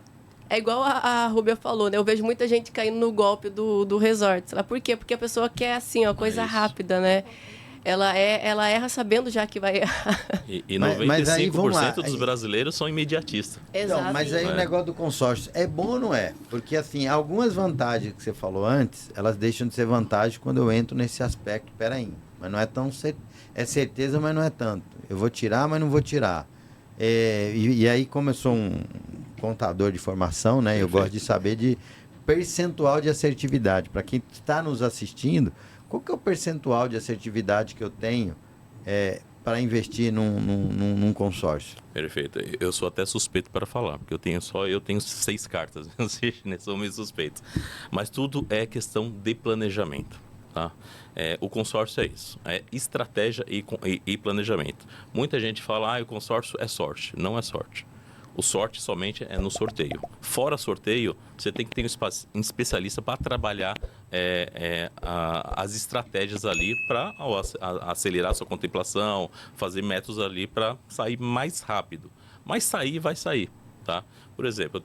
é igual a Rúbia falou, né? Eu vejo muita gente caindo no golpe do resort. Por quê? Porque a pessoa quer, assim, ó, coisa rápida, né? Ela erra sabendo já que vai errar. E 95% lá. dos brasileiros são imediatistas. Exato. Então, mas aí o negócio do consórcio é bom ou não é? Porque, assim, algumas vantagens que você falou antes, elas deixam de ser vantagem quando eu entro nesse aspecto. Peraí, mas não é tão... É certeza, mas não é tanto. Eu vou tirar, mas não vou tirar. E aí, como eu sou um contador de formação, né? Eu gosto de saber de percentual de assertividade. Para quem está nos assistindo, qual que é o percentual de assertividade que eu tenho para investir num consórcio? Perfeito. Eu sou até suspeito para falar, porque eu tenho 6 cartas, sou meio suspeito. Mas tudo é questão de planejamento. Tá? O consórcio é isso, é estratégia e planejamento. Muita gente fala, o consórcio é sorte. Não é sorte. O sorte somente é no sorteio. Fora sorteio, você tem que ter um especialista para trabalhar as estratégias ali para acelerar a sua contemplação, fazer métodos ali para sair mais rápido. Mas vai sair. Tá? Por exemplo,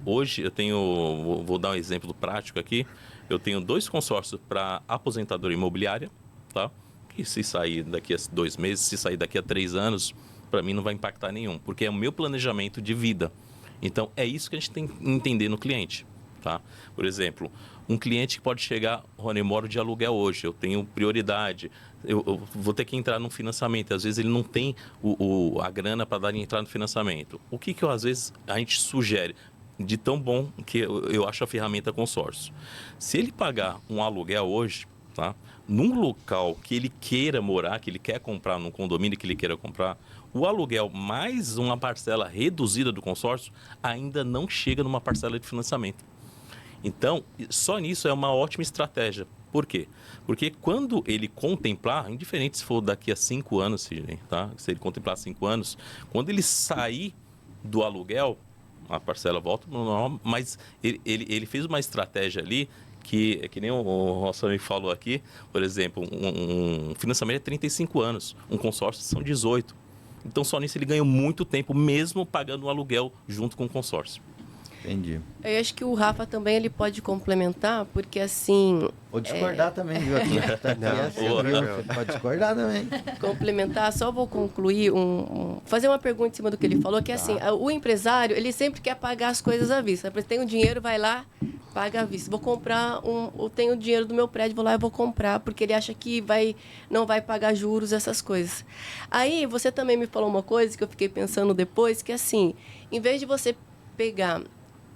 vou dar um exemplo prático aqui. Eu tenho 2 consórcios para aposentadoria imobiliária, tá? Que se sair daqui a 2 meses, se sair daqui a 3 anos, para mim não vai impactar nenhum, porque é o meu planejamento de vida. Então, é isso que a gente tem que entender no cliente, tá? Por exemplo, um cliente que pode chegar, Rony, eu moro de aluguel hoje, eu tenho prioridade, eu vou ter que entrar no financiamento, às vezes ele não tem a grana para entrar no financiamento. O que às vezes a gente sugere? De tão bom que eu acho a ferramenta consórcio. Se ele pagar um aluguel hoje, tá? Num local que ele queira morar, que ele quer comprar, num condomínio que ele queira comprar, o aluguel mais uma parcela reduzida do consórcio ainda não chega numa parcela de financiamento. Então, só nisso é uma ótima estratégia. Por quê? Porque quando ele contemplar, indiferente se for daqui a 5 anos, tá? Se ele contemplar 5 anos, quando ele sair do aluguel, a parcela volta no normal, mas ele fez uma estratégia ali que nem o Rossan me falou aqui, por exemplo, um financiamento é 35 anos, um consórcio são 18. Então, só nisso ele ganhou muito tempo, mesmo pagando o aluguel junto com o consórcio. Entendi. Eu acho que o Rafa também ele pode complementar, porque assim... Ou discordar também, viu? Aqui, Você pode discordar também. Complementar, só vou concluir, fazer uma pergunta em cima do que ele falou, que é assim, o empresário, ele sempre quer pagar as coisas à vista. Tem um dinheiro, vai lá, paga à vista. Vou comprar, eu tenho o dinheiro do meu prédio, vou lá e vou comprar, porque ele acha que não vai pagar juros, essas coisas. Aí, você também me falou uma coisa que eu fiquei pensando depois, que assim, em vez de você pegar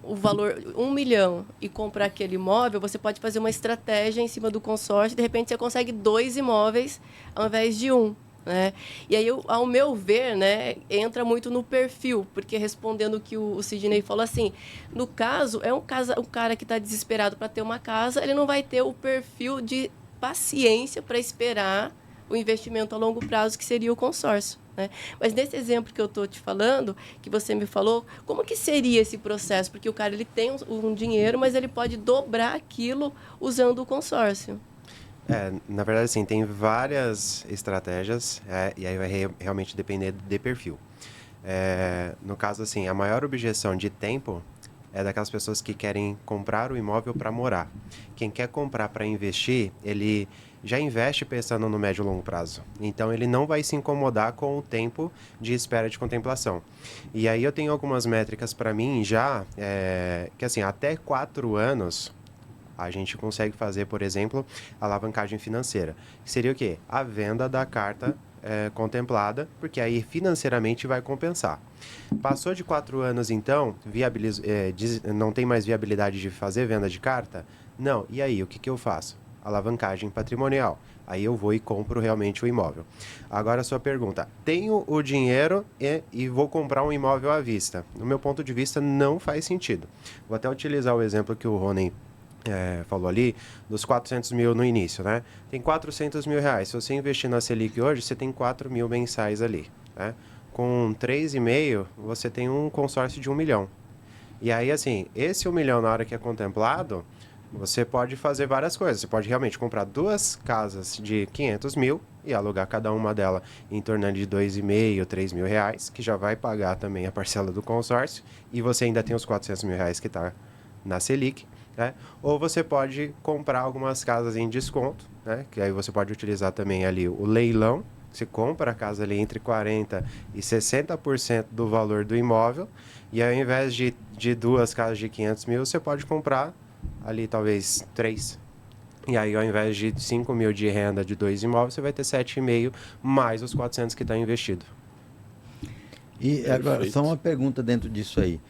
o valor 1 milhão e comprar aquele imóvel, você pode fazer uma estratégia em cima do consórcio, de repente você consegue 2 imóveis ao invés de 1. Né? E aí, ao meu ver, né, entra muito no perfil, porque respondendo o que o Sidney falou, assim, no caso, um cara que está desesperado para ter uma casa, ele não vai ter o perfil de paciência para esperar o investimento a longo prazo, que seria o consórcio. Né? Mas nesse exemplo que eu estou te falando, que você me falou, como que seria esse processo? Porque o cara ele tem um dinheiro, mas ele pode dobrar aquilo usando o consórcio. Na verdade, assim, tem várias estratégias e aí vai realmente depender de perfil. No caso, assim, a maior objeção de tempo é daquelas pessoas que querem comprar o imóvel para morar. Quem quer comprar para investir, ele já investe pensando no médio e longo prazo. Então, ele não vai se incomodar com o tempo de espera de contemplação. E aí eu tenho algumas métricas para mim já, que assim, até 4 anos, a gente consegue fazer, por exemplo, alavancagem financeira. Seria o quê? A venda da carta contemplada, porque aí financeiramente vai compensar. Passou de 4 anos, então, não tem mais viabilidade de fazer venda de carta? Não. E aí, o que eu faço? Alavancagem patrimonial. Aí eu vou e compro realmente o imóvel. Agora a sua pergunta. Tenho o dinheiro e vou comprar um imóvel à vista. No meu ponto de vista, não faz sentido. Vou até utilizar o exemplo que o Rony falou ali, dos 400 mil no início, né? Tem 400 mil reais. Se você investir na Selic hoje, você tem 4 mil mensais ali, né? Com 3,5, você tem um consórcio de 1 milhão. E aí, assim, esse 1 milhão, na hora que é contemplado, você pode fazer várias coisas. Você pode realmente comprar 2 casas de 500 mil e alugar cada uma delas em torno de 2,5, 3 mil reais, que já vai pagar também a parcela do consórcio, e você ainda tem os 400 mil reais que está na Selic, né? Ou você pode comprar algumas casas em desconto, né? Que aí você pode utilizar também ali o leilão. Você compra a casa ali entre 40% e 60% do valor do imóvel, e ao invés de 2 casas de 500 mil, você pode comprar ali talvez 3. E aí, ao invés de 5 mil de renda de 2 imóveis, você vai ter 7,5 mais os 400 que está investido. E agora, só uma pergunta dentro disso aí.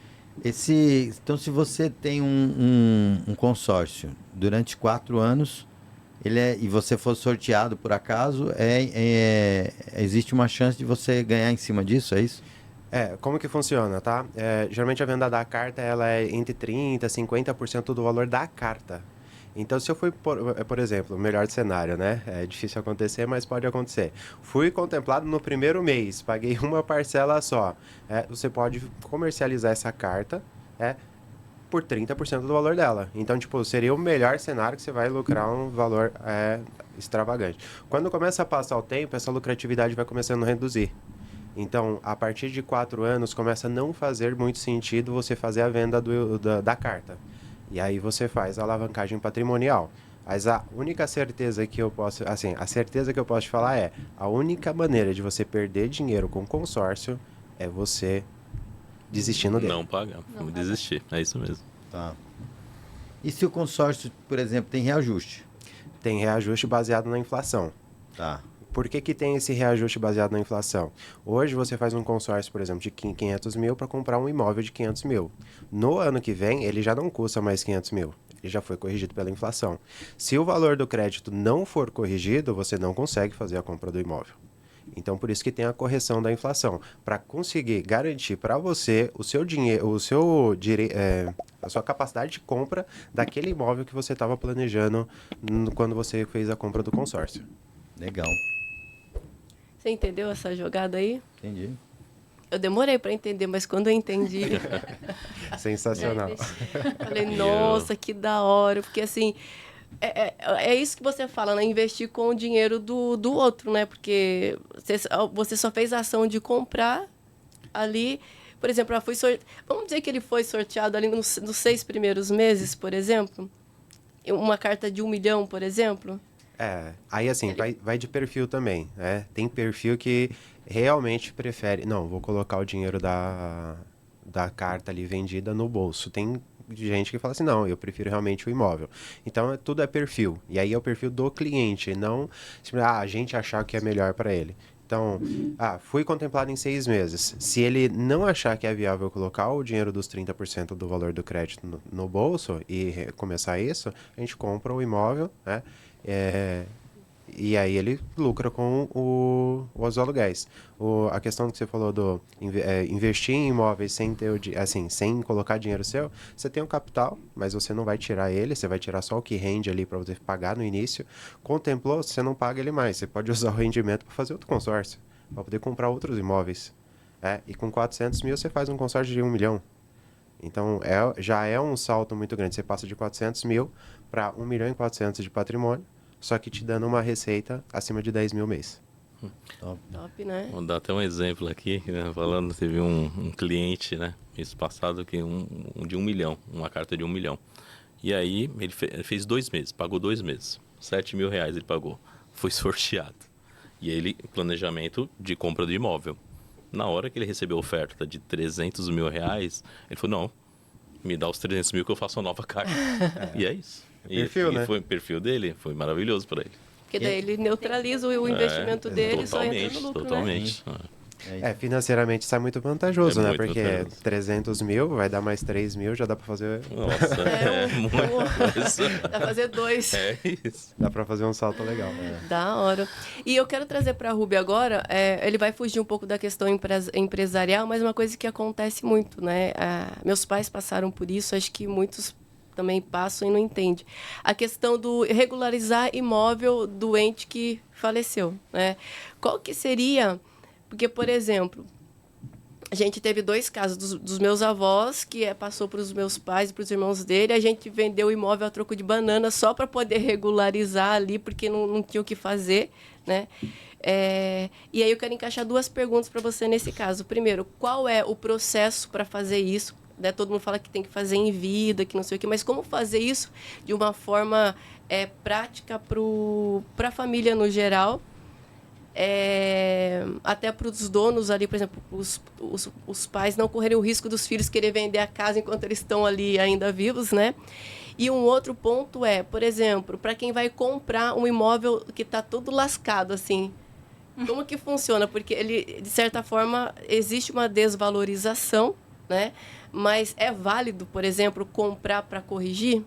Então, se você tem um consórcio durante 4 anos, e você for sorteado por acaso, existe uma chance de você ganhar em cima disso, é isso? Como que funciona, tá? Geralmente a venda da carta, ela é entre 30% e 50% do valor da carta. Então, se eu fui, por exemplo, o melhor cenário, né? É difícil acontecer, mas pode acontecer. Fui contemplado no primeiro mês, paguei uma parcela só. Você pode comercializar essa carta por 30% do valor dela. Então, tipo, seria o melhor cenário que você vai lucrar um valor extravagante. Quando começa a passar o tempo, essa lucratividade vai começando a reduzir. Então, a partir de 4 anos, começa a não fazer muito sentido você fazer a venda da carta. E aí você faz a alavancagem patrimonial. Mas a única certeza que eu posso, assim, a certeza que eu posso te falar é, a única maneira de você perder dinheiro com consórcio é você desistindo dele. Não pagar, vamos desistir, é isso mesmo. Tá. E se o consórcio, por exemplo, tem reajuste? Tem reajuste baseado na inflação. Tá. Por que tem esse reajuste baseado na inflação? Hoje você faz um consórcio, por exemplo, de 500 mil para comprar um imóvel de 500 mil. No ano que vem, ele já não custa mais 500 mil. Ele já foi corrigido pela inflação. Se o valor do crédito não for corrigido, você não consegue fazer a compra do imóvel. Então, por isso que tem a correção da inflação. Para conseguir garantir para você o seu dinheiro, a sua capacidade de compra daquele imóvel que você estava planejando quando você fez a compra do consórcio. Legal. Você entendeu essa jogada aí? Entendi. Eu demorei para entender, mas quando eu entendi... Sensacional. Falei, nossa, que da hora. Porque, assim, é isso que você fala, né? Investir com o dinheiro do outro, né? Porque você só fez a ação de comprar ali... Por exemplo, vamos dizer que ele foi sorteado ali nos 6 primeiros meses, por exemplo? Uma carta de 1 milhão, por exemplo? Aí assim, vai de perfil também, né? Tem perfil que realmente prefere... Não, vou colocar o dinheiro da carta ali vendida no bolso. Tem gente que fala assim, não, eu prefiro realmente o imóvel. Então, tudo é perfil. E aí é o perfil do cliente, não a gente achar que é melhor para ele. Então, fui contemplado em 6 meses. Se ele não achar que é viável colocar o dinheiro dos 30% do valor do crédito no bolso e começar isso, a gente compra o imóvel, né? E aí ele lucra com os aluguéis. A questão que você falou do investir em imóveis sem colocar dinheiro seu, você tem um capital, mas você não vai tirar ele, você vai tirar só o que rende ali para você pagar no início. Contemplou, você não paga ele mais, você pode usar o rendimento para fazer outro consórcio, para poder comprar outros imóveis. E com 400 mil você faz um consórcio de 1 milhão. Então, já é um salto muito grande. Você passa de 400 mil para 1 milhão e 400 de patrimônio, só que te dando uma receita acima de 10 mil mês. Top, né? Vou dar até um exemplo aqui, né? Falando, teve um cliente, né, mês passado, que de 1 milhão, uma carta de 1 milhão. E aí, ele fez 2 meses, pagou 2 meses. 7 mil reais ele pagou. Foi sorteado. E ele, planejamento de compra do imóvel. Na hora que ele recebeu a oferta de 300 mil reais, ele falou, não, me dá os 300 mil que eu faço uma nova carta. E é isso. Perfil, né? Foi o perfil dele, foi maravilhoso para ele. Porque daí ele neutraliza o investimento dele, só entra no lucro, totalmente. né? Financeiramente sai muito vantajoso, É né? muito Porque vantajoso. 300 mil, vai dar mais 3 mil, já dá pra fazer... Nossa, muito. Dá pra fazer 2. É isso. Dá pra fazer um salto legal. Da hora. E eu quero trazer para a Ruby agora, ele vai fugir um pouco da questão empresarial, mas uma coisa que acontece muito, né? Meus pais passaram por isso, acho que muitos também passam e não entendem. A questão do regularizar imóvel do ente que faleceu, né? Qual que seria... Porque, por exemplo, a gente teve 2 casos dos meus avós, que passou para os meus pais e para os irmãos dele. A gente vendeu o imóvel a troco de banana só para poder regularizar ali, porque não tinha o que fazer, né? E aí eu quero encaixar 2 perguntas para você nesse caso. Primeiro, qual é o processo para fazer isso? Né? Todo mundo fala que tem que fazer em vida, que não sei o quê, mas como fazer isso de uma forma prática para a família no geral? Até para os donos ali, por exemplo, os pais não correrem o risco dos filhos querer vender a casa enquanto eles estão ali ainda vivos, né? E um outro ponto por exemplo, para quem vai comprar um imóvel que está todo lascado, assim, como que funciona? Porque ele, de certa forma, existe uma desvalorização, né? Mas é válido, por exemplo, comprar para corrigir?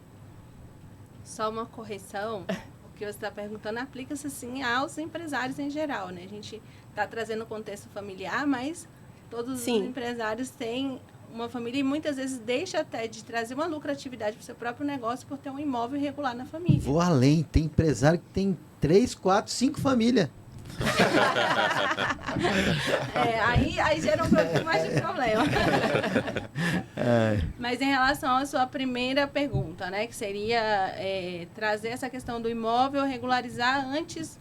Só uma correção. O que você está perguntando aplica-se, sim, aos empresários em geral, né? A gente está trazendo o contexto familiar, mas todos os empresários têm uma família e muitas vezes deixa até de trazer uma lucratividade para o seu próprio negócio por ter um imóvel irregular na família. Vou além, tem empresário que tem 3, 4, 5 famílias. Aí gera um pouco mais de problema. Mas em relação à sua primeira pergunta, né, que seria trazer essa questão do imóvel, regularizar antes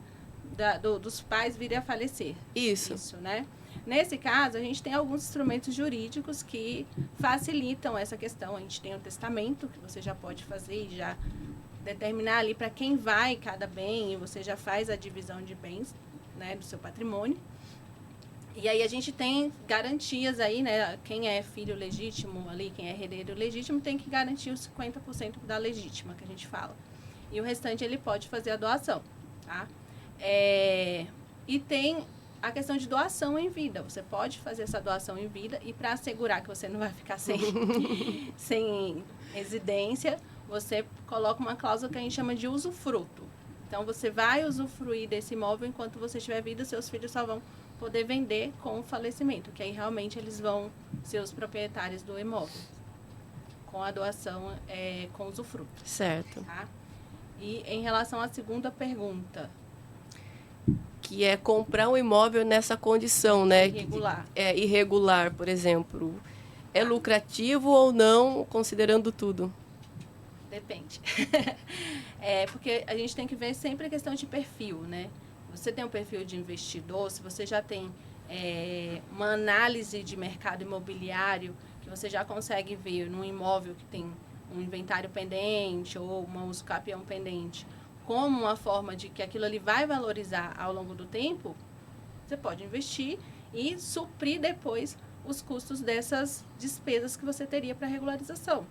dos pais virem a falecer. Isso, né? Nesse caso, a gente tem alguns instrumentos jurídicos que facilitam essa questão. A gente tem o testamento, que você já pode fazer e já determinar ali para quem vai cada bem, e você já faz a divisão de bens, né, do seu patrimônio. E aí a gente tem garantias aí, né? Quem é filho legítimo ali, quem é herdeiro legítimo, tem que garantir os 50% da legítima, que a gente fala. E o restante ele pode fazer a doação, tá? E tem a questão de doação em vida. Você pode fazer essa doação em vida e para assegurar que você não vai ficar sem residência, você coloca uma cláusula que a gente chama de usufruto. Então, você vai usufruir desse imóvel enquanto você estiver vida, seus filhos só vão poder vender com o falecimento, que aí realmente eles vão ser os proprietários do imóvel, com a doação com usufruto. Certo. Tá? E em relação à segunda pergunta... Que é comprar um imóvel nessa condição, né? Irregular. Irregular, por exemplo. É lucrativo ou não, considerando tudo? Depende. Porque a gente tem que ver sempre a questão de perfil, né? Você tem um perfil de investidor, se você já tem uma análise de mercado imobiliário, que você já consegue ver num imóvel que tem um inventário pendente ou uma usucapião pendente, como uma forma de que aquilo ali vai valorizar ao longo do tempo, você pode investir e suprir depois os custos dessas despesas que você teria para regularização.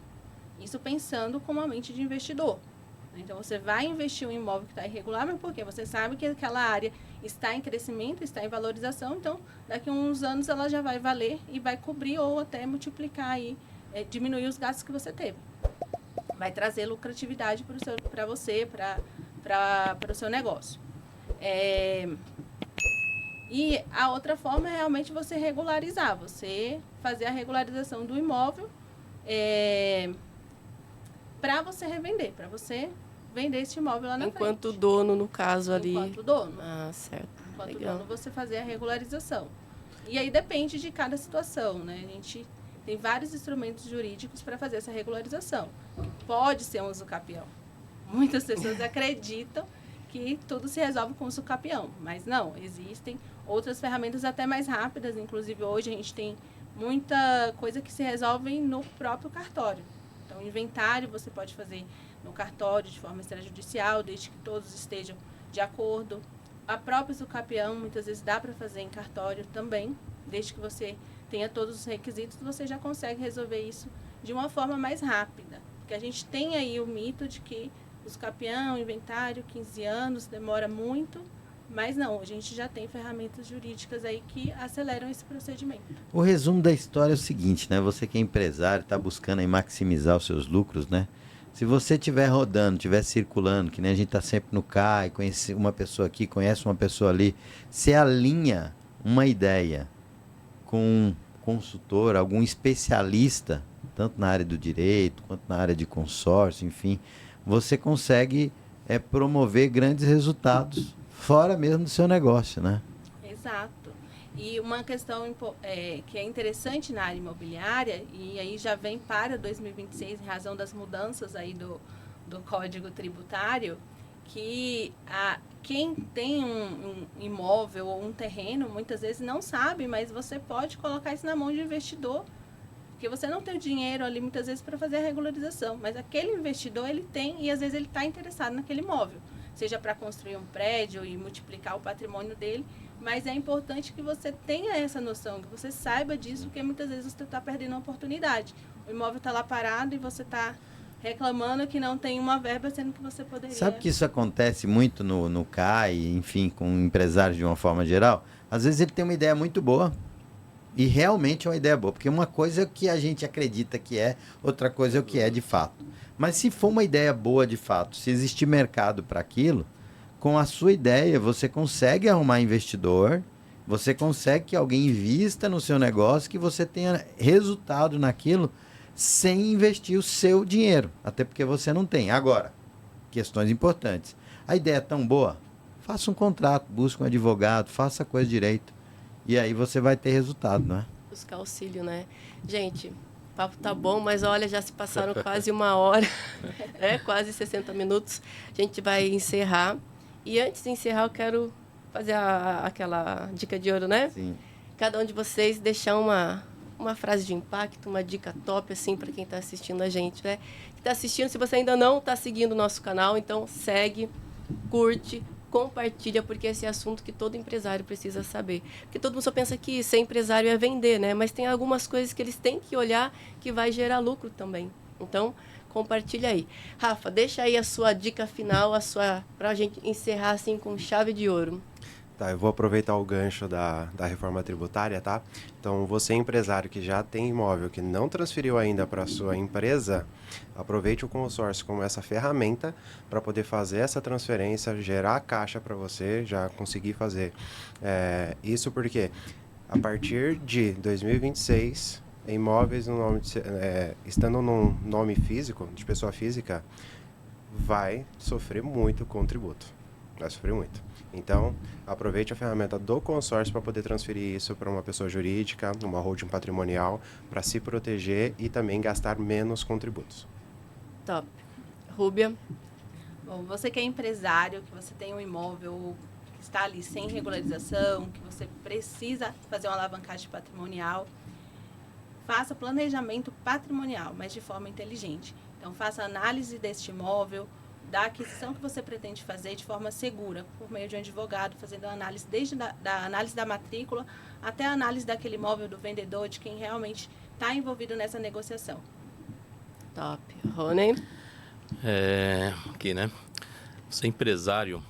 Isso pensando com uma mente de investidor. Então, você vai investir um imóvel que está irregular, mas por quê? Você sabe que aquela área está em crescimento, está em valorização, então, daqui a uns anos ela já vai valer e vai cobrir ou até multiplicar aí, diminuir os gastos que você teve. Vai trazer lucratividade para você, para o seu negócio. E a outra forma é realmente você regularizar, você fazer a regularização do imóvel para você revender, para você vender esse imóvel lá na frente. Enquanto dono, no caso ali. Enquanto dono. Ah, certo. Enquanto Legal. dono, você fazer a regularização. E aí depende de cada situação, né? A gente tem vários instrumentos jurídicos para fazer essa regularização. Pode ser um usucapião. Muitas pessoas acreditam que tudo se resolve com o Sucapião. Mas não, existem outras ferramentas até mais rápidas. Inclusive, hoje a gente tem muita coisa que se resolve no próprio cartório. Então, o inventário você pode fazer no cartório de forma extrajudicial, desde que todos estejam de acordo. A própria Sucapião, muitas vezes, dá para fazer em cartório também, desde que você tenha todos os requisitos, você já consegue resolver isso de uma forma mais rápida. Porque a gente tem aí o mito de que o Sucapião, inventário, 15 anos, demora muito, mas não, a gente já tem ferramentas jurídicas aí que aceleram esse procedimento. O resumo da história é o seguinte, né? Você que é empresário, está buscando aí maximizar os seus lucros, né? Se você estiver rodando, estiver circulando, que nem a gente está sempre no CAI, conhece uma pessoa aqui, conhece uma pessoa ali, você alinha uma ideia com um consultor, algum especialista, tanto na área do direito, quanto na área de consórcio, enfim, você consegue promover grandes resultados fora mesmo do seu negócio, né? Exato. E uma questão que é interessante na área imobiliária, e aí já vem para 2026, em razão das mudanças aí do Código Tributário, que quem tem um imóvel ou um terreno, muitas vezes não sabe, mas você pode colocar isso na mão de um investidor, porque você não tem o dinheiro ali, muitas vezes, para fazer a regularização, mas aquele investidor, ele tem, e às vezes ele está interessado naquele imóvel, seja para construir um prédio e multiplicar o patrimônio dele, mas é importante que você tenha essa noção, que você saiba disso, porque muitas vezes você está perdendo uma oportunidade. O imóvel está lá parado e você está reclamando que não tem uma verba, sendo que você poderia... Sabe que isso acontece muito no CAI, enfim, com empresários de uma forma geral? Às vezes ele tem uma ideia muito boa, e realmente é uma ideia boa, porque uma coisa é o que a gente acredita que é, outra coisa é o que é de fato. Mas se for uma ideia boa de fato, se existir mercado para aquilo, com a sua ideia você consegue arrumar investidor, você consegue que alguém invista no seu negócio, que você tenha resultado naquilo sem investir o seu dinheiro, até porque você não tem. Agora, questões importantes. A ideia é tão boa, faça um contrato, busque um advogado, faça a coisa direito. E aí você vai ter resultado, não é? Buscar auxílio, né? Gente, o papo tá bom, mas olha, já se passaram quase 1 hora, né? Quase 60 minutos. A gente vai encerrar. E antes de encerrar, eu quero fazer aquela dica de ouro, né? Sim. Cada um de vocês deixar uma frase de impacto, uma dica top, assim, para quem está assistindo a gente, né? Que está assistindo, se você ainda não está seguindo o nosso canal, então segue, curte, compartilha, porque esse é assunto que todo empresário precisa saber. Porque todo mundo só pensa que ser empresário é vender, né? Mas tem algumas coisas que eles têm que olhar que vai gerar lucro também. Então, compartilha aí. Rafa, deixa aí a sua dica final, para a gente encerrar assim com chave de ouro. Tá, eu vou aproveitar o gancho da reforma tributária, tá? Então, você empresário que já tem imóvel, que não transferiu ainda para a sua empresa, aproveite o consórcio como essa ferramenta para poder fazer essa transferência, gerar caixa para você, já conseguir fazer isso, porque a partir de 2026, imóveis no nome estando num nome físico, de pessoa física, vai sofrer muito com o tributo. Vai sofrer muito. Então, aproveite a ferramenta do consórcio para poder transferir isso para uma pessoa jurídica, uma holding patrimonial, para se proteger e também gastar menos com tributos. Top. Rúbia? Bom, você que é empresário, que você tem um imóvel que está ali sem regularização, que você precisa fazer uma alavancagem patrimonial, faça planejamento patrimonial, mas de forma inteligente. Então, faça análise deste imóvel, da aquisição que você pretende fazer de forma segura, por meio de um advogado, fazendo a análise desde da análise da matrícula até a análise daquele imóvel do vendedor, de quem realmente está envolvido nessa negociação. Top. Rony? Aqui, né? Você é empresário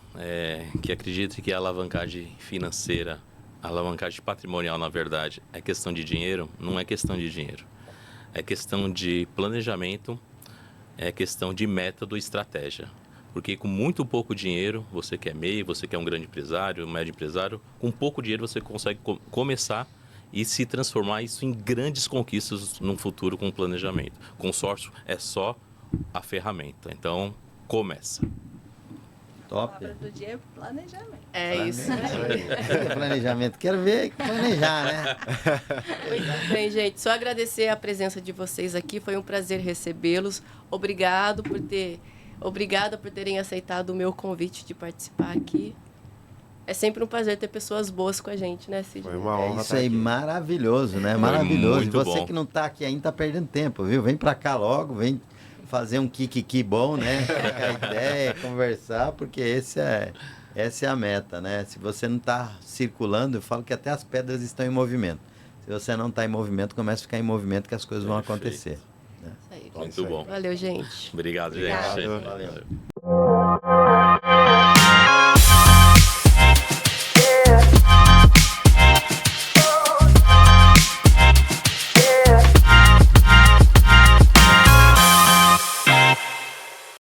que acredita que a alavancagem financeira, a alavancagem patrimonial, na verdade, é questão de dinheiro, não é questão de dinheiro. É questão de planejamento, é questão de método e estratégia. Porque com muito pouco dinheiro, você que é MEI, você que é um grande empresário, um médio empresário, com pouco dinheiro você consegue começar e se transformar isso em grandes conquistas no futuro com planejamento. Consórcio é só a ferramenta. Então, começa. Top. A palavra do dia é planejamento. É isso. Planejamento. Quero ver planejar, né? Muito bem, gente. Só agradecer a presença de vocês aqui. Foi um prazer recebê-los. Obrigado por ter Obrigada por terem aceitado o meu convite de participar aqui. É sempre um prazer ter pessoas boas com a gente, né, Sidney? Foi uma honra Isso aí, aqui. maravilhoso, né? Maravilhoso. E muito você bom. que não tá aqui ainda tá perdendo tempo, viu? Vem pra cá logo, vem fazer um kikiki bom, né? Trocar ideia, conversar, porque essa é a meta, né? Se você não tá circulando, eu falo que até as pedras estão em movimento. Se você não tá em movimento, começa a ficar em movimento que as coisas vão Perfeito. acontecer. Isso aí. Muito bom. Valeu, gente. Obrigado, Obrigado. gente. Valeu. Valeu.